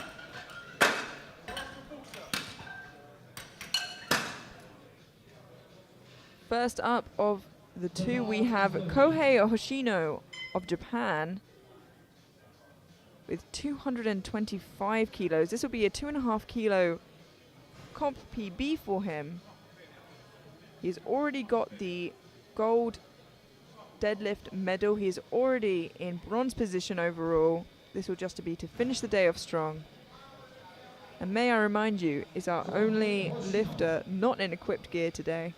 First up of the 2, we have Kohei Hoshino of Japan with 225 kilos. This will be a 2.5 kilo comp PB for him. He's already got the gold deadlift medal. He's already in bronze position overall. This will just be to finish the day off strong. And may I remind you, is our only lifter not in equipped gear today.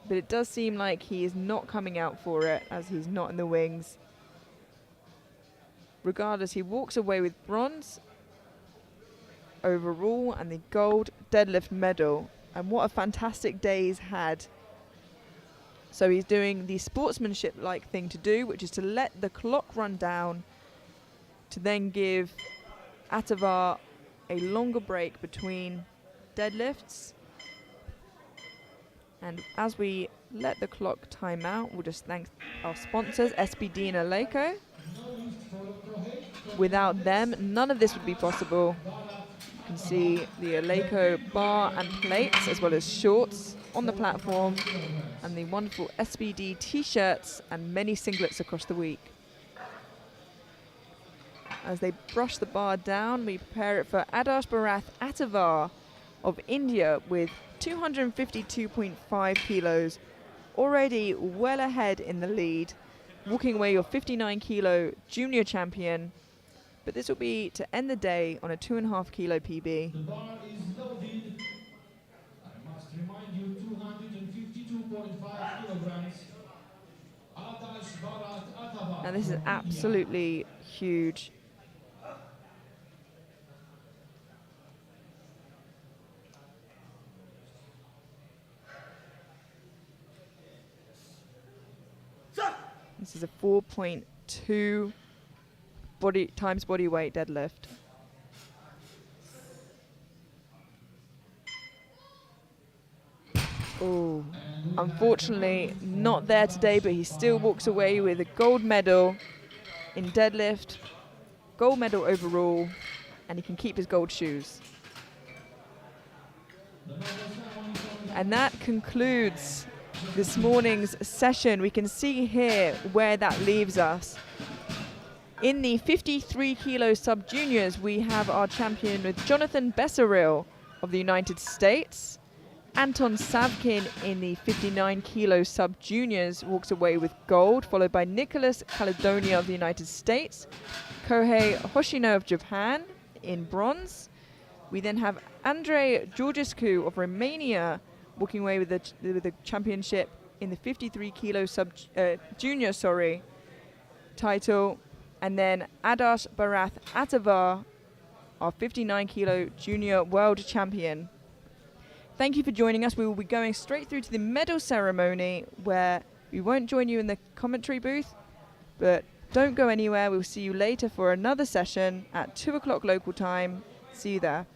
But it does seem like he is not coming out for it, as he's not in the wings. Regardless, he walks away with bronze overall and the gold deadlift medal. And what a fantastic day he's had. So he's doing the sportsmanship-like thing to do, which is to let the clock run down to then give Atavar a longer break between deadlifts. And as we let the clock time out, we'll just thank our sponsors, SBD and Eleiko. Without them, none of this would be possible. You can see the Eleiko bar and plates, as well as shorts on the platform, and the wonderful SBD t-shirts and many singlets across the week. As they brush the bar down, we prepare it for Adarsh Barath Atavar of India with 252.5 kilos, already well ahead in the lead, walking away your 59 kilo junior champion. But this will be to end the day on a 2.5 kilo PB.
The bar is loaded. I must remind you, 252.5 kilograms. Adarsh Barath Atavar.
And this is absolutely huge. This is a 4.2 times body weight deadlift. Oh, unfortunately not there today, but he still walks away with a gold medal in deadlift, gold medal overall, and he can keep his gold shoes. And that concludes this morning's session. We can see here where that leaves us. In the 53 kilo sub juniors, we have our champion with Jonathan Besseril of the United States. Anton Savkin in the 59 kilo sub juniors walks away with gold, followed by Nicholas Caledonia of the United States, Kohei Hoshino of Japan in bronze. We then have Andrei Georgescu of Romania walking away with the championship in the 53 kilo sub junior title, and then Adarsh Barath Atavar, our 59 kilo junior world champion. Thank you for joining us. We will be going straight through to the medal ceremony, where we won't join you in the commentary booth, but don't go anywhere. We'll see you later for another session at 2 o'clock local time. See you there.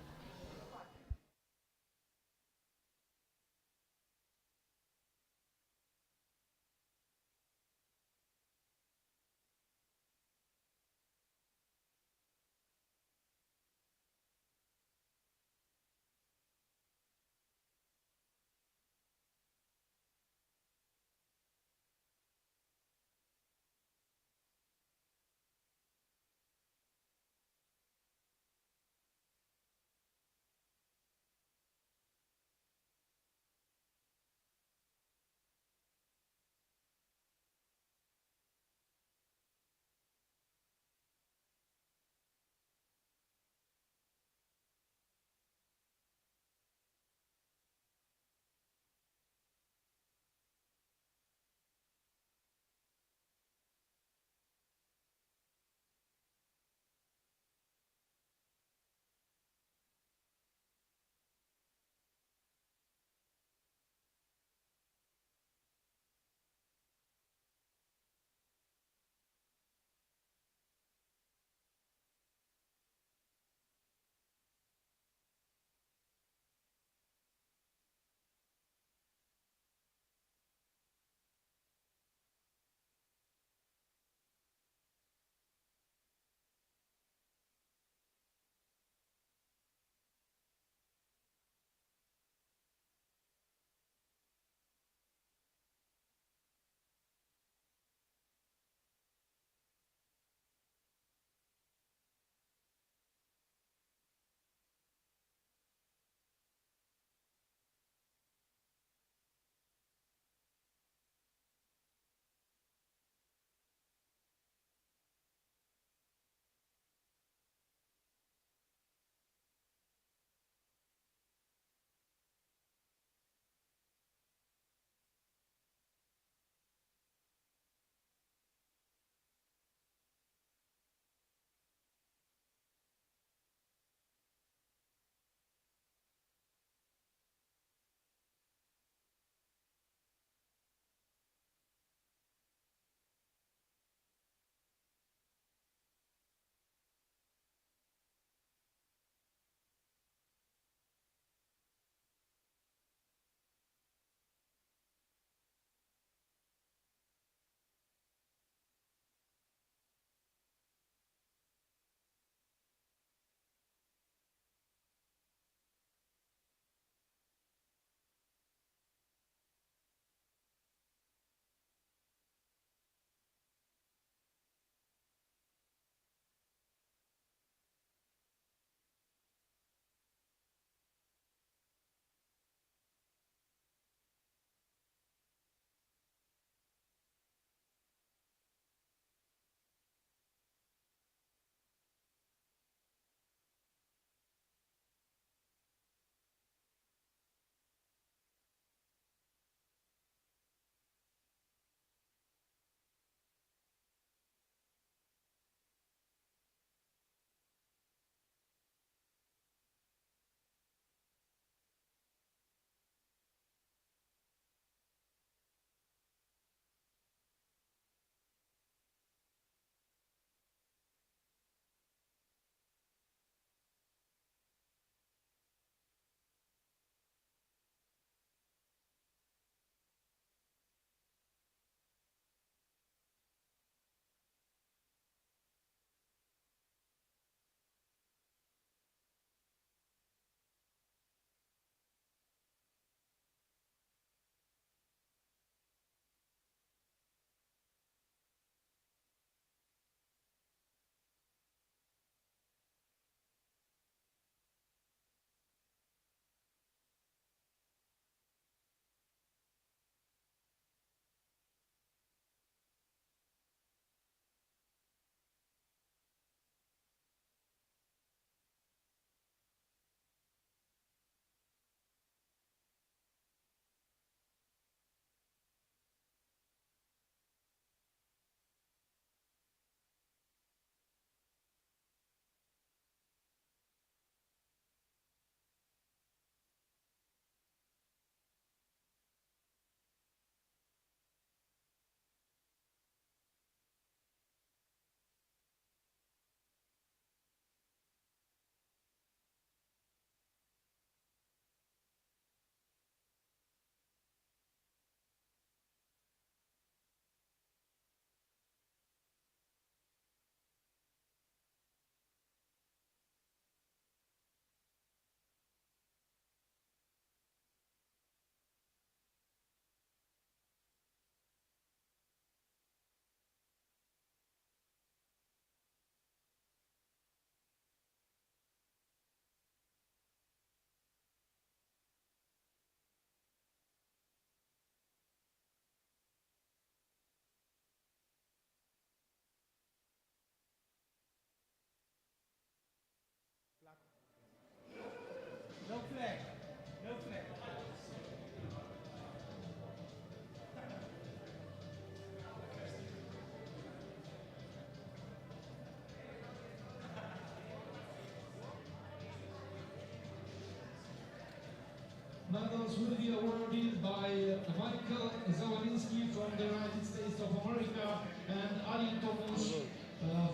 totals will be awarded by Michael Zawalinsky from the United States of America and Ali Tomush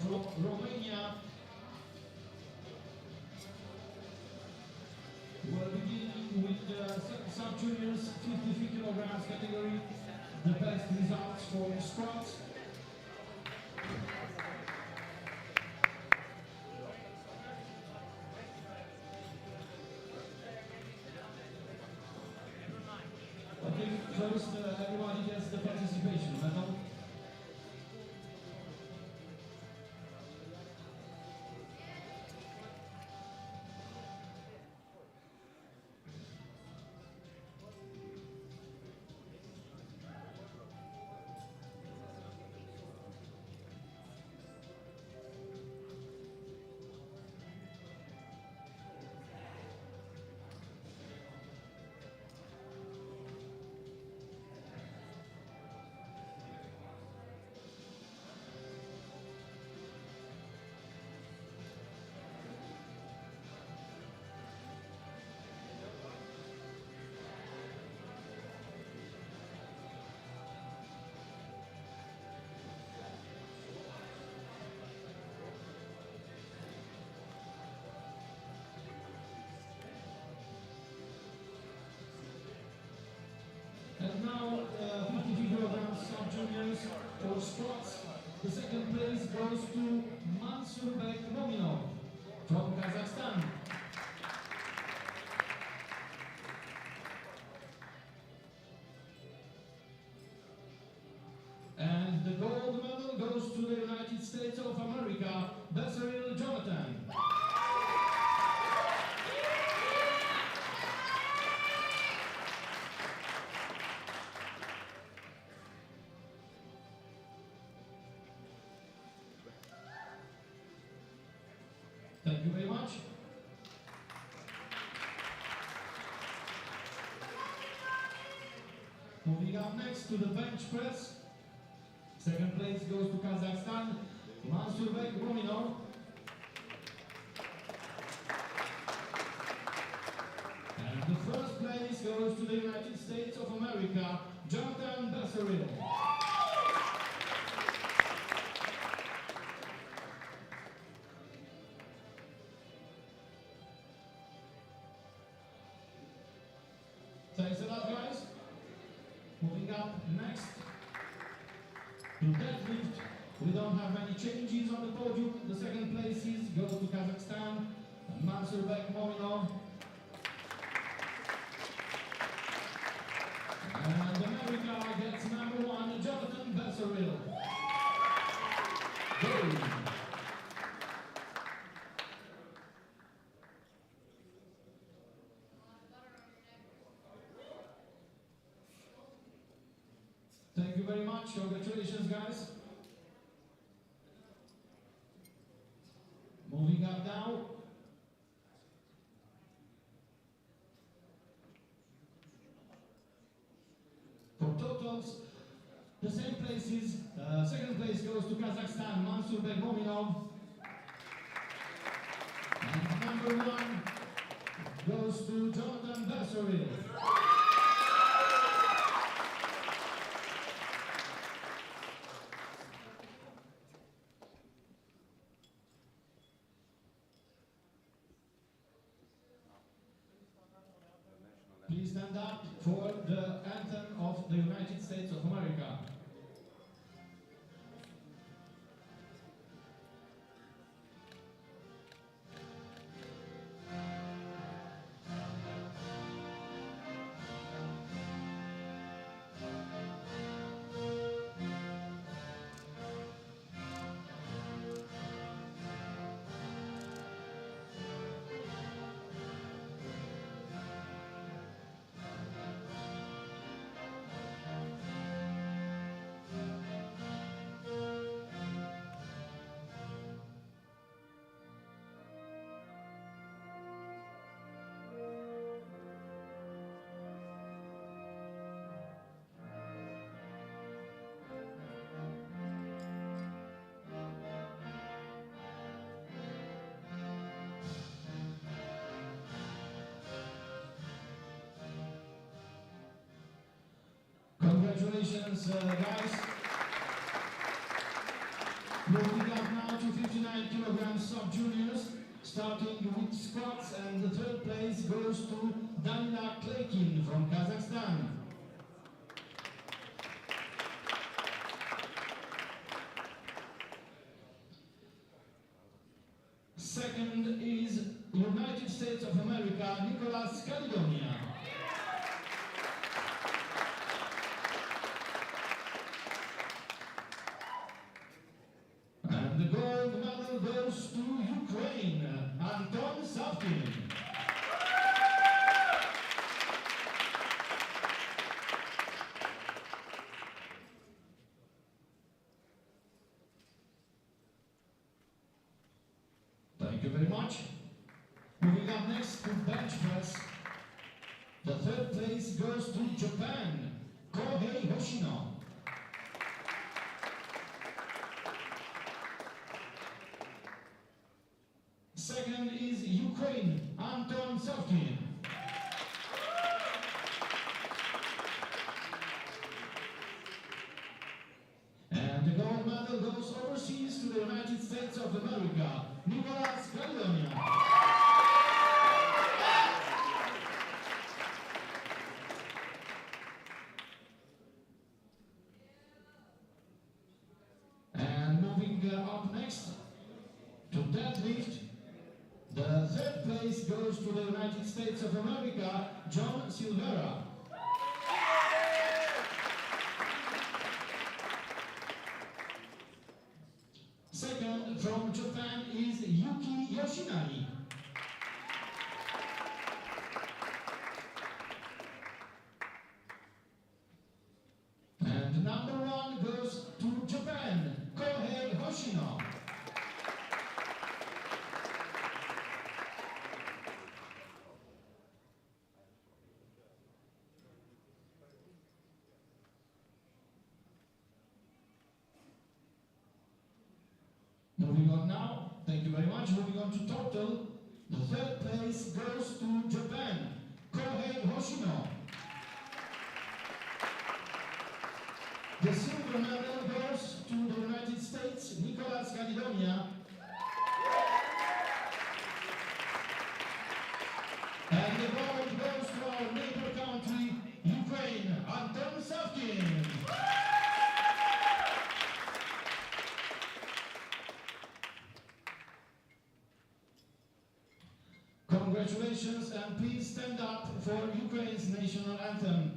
from Romania. We're beginning with the sub-juniors 53 kilograms category. The best results for squats. Okay, first everybody gets the participation medal. And now 50 kilograms sub-juniors for squats. The second place goes to Mansurbek Mominov from Kazakhstan. And the gold medal goes to the United States of America, Besseril Jonathan. Thank you very much. Moving up next to the bench press. Second place goes to Kazakhstan, Mansurbek Rominov. And the first place goes to the United States of America, Jonathan Besseril. Thanks a lot, guys. Moving up next to Deadlift. We don't have many changes on the podium. The second places go to Kazakhstan, Mansurbek Mominov. And America gets number 1, Jonathan Besseril. Gold. Thank you very much. Congratulations, guys. Moving up now. For totals, the same places. Second place goes to Kazakhstan, Mansurbek Mominov. And number 1 goes to Jonathan Besseril. Please stand up for the anthem of the United States of America. Congratulations, guys. Moving up now to 59 kilograms sub-juniors, starting with squats, and the third place goes to Danila Klekin from Kazakhstan. Second is United States of America, Nicolas Caledonia. And the gold medal goes to Ukraine, Anton Savkin. Thank you very much. Moving up next to bench press. The third place goes to Japan, Kohei Hoshino. Second is Ukraine, Anton Savkin. And the gold medal goes overseas to the United States of America, Nicolas Caledonia. And moving up next to deadlift, the third place goes to the United States of America, John Silvera. Second from Japan is Yuki Yoshinari. And number one goes to Japan, Kohei Hoshino. Moving on now, thank you very much. Moving on to total, the third place goes to Japan, Kohei Hoshino. The silver medal goes to the United States, Nicolas Caledonia. And the gold goes to our neighbor country, Ukraine, Anton Savkin. Congratulations, and please stand up for Ukraine's national anthem.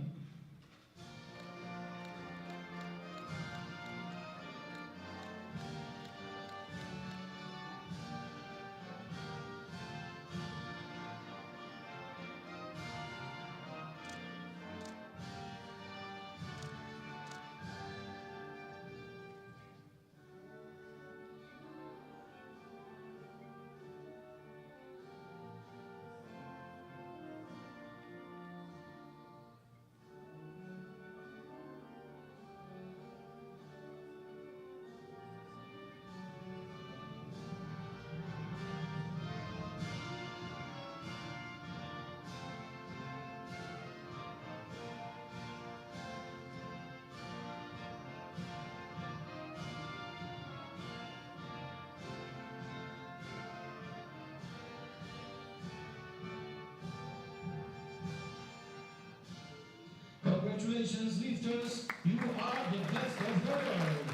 Congratulations, lifters, you are the best of the world.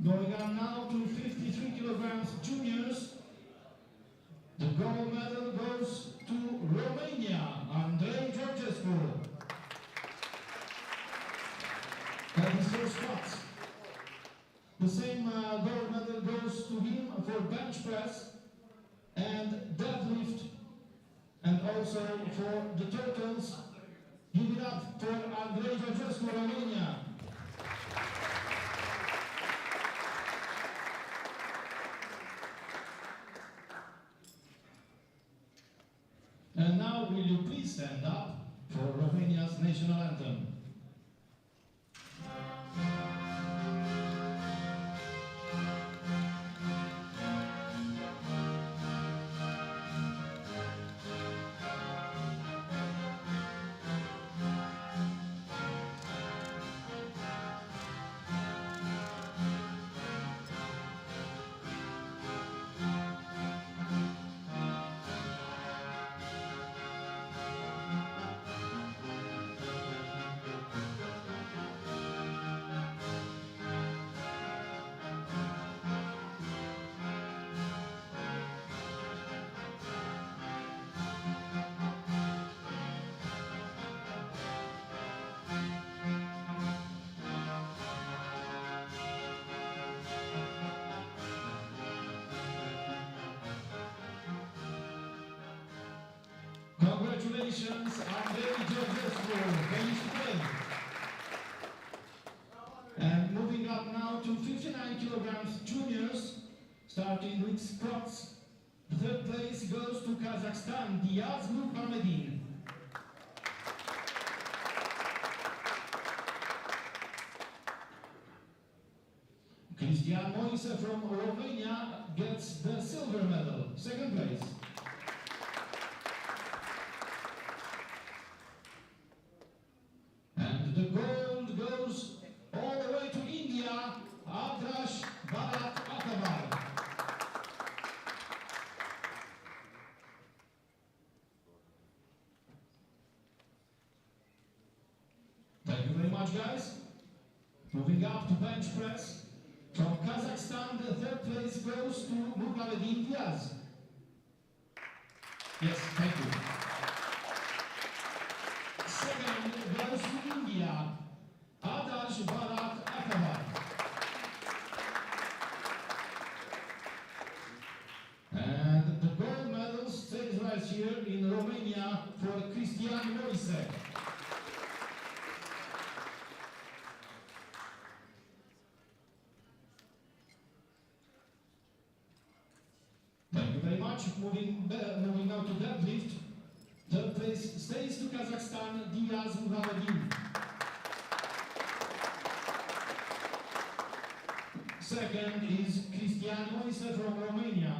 Going on now to 53 kilograms juniors. The gold medal goes to Romania, Andrei Georgescu. That is for squats. The same gold medal goes to him for bench press and deadlift, and also for the totals. Give it up for Andrei Georgescu, Romania. And now will you please stand up for Romania's national anthem. Congratulations, Andrei Georgescu, finished play. And moving up now to 59 kilograms juniors, starting with squats. The third place goes to Kazakhstan, Diaz Muhamedin. Cristian Moise from Romania gets the silver medal, second place. And the gold goes all the way to India, Adrash Bharat Atabar. Thank you very much, guys. Moving up to bench press. From Kazakhstan, the third place goes to Muhamedin Diaz. Yes, thank you. Second goes to India, Adarsh Bharat Atabar. And the gold medal stays right here in Romania for Cristian Moise. Thank you very much. Moving now to deadlift. Third place stays to Kazakhstan, Diaz Muhamedin. Second is Cristian Moise from Romania.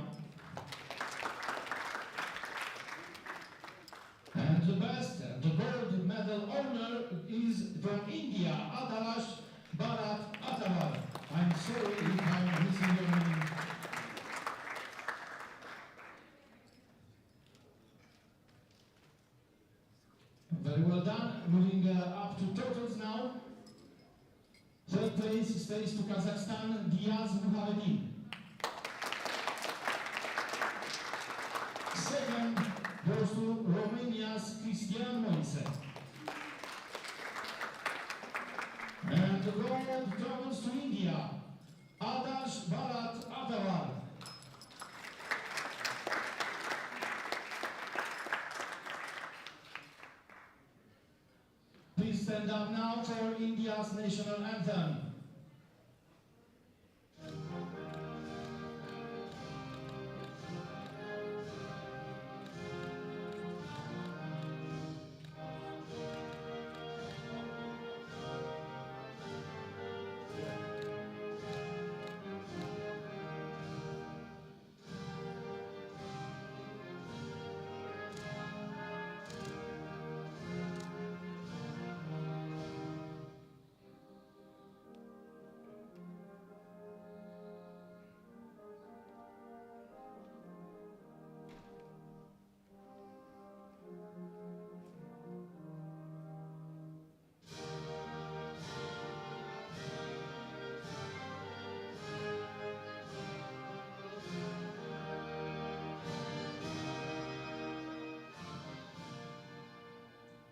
And the best, the gold medal owner is from India, Adarash Bharat Atavar. I'm sorry if I'm missing your name. Very well done. Moving up to totals now. Third place stays to Kazakhstan, Diaz Muhamedin. Second goes to Romania's Cristian Moise. And the gold travels to India, Adarsh Bharat Atavar. Please stand up now for India's national anthem.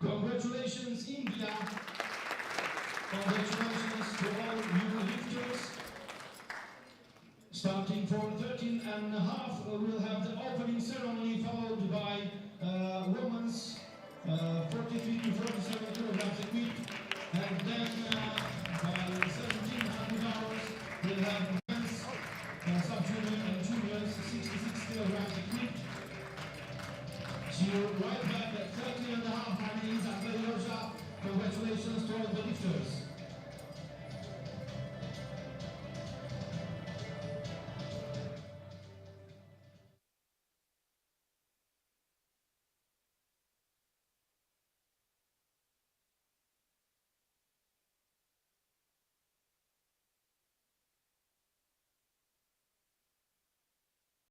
Congratulations, India. Congratulations to all new lifters. Starting for 13 and a half, we'll have the opening ceremony followed by women's 43 to 47 kilograms equipped. And then by 1700 hours, we'll have men's sub-junior and juniors 66 kilograms equipped. See you right back at 13 and a half. My name is Andrei Georgescu. Congratulations to all the lifters.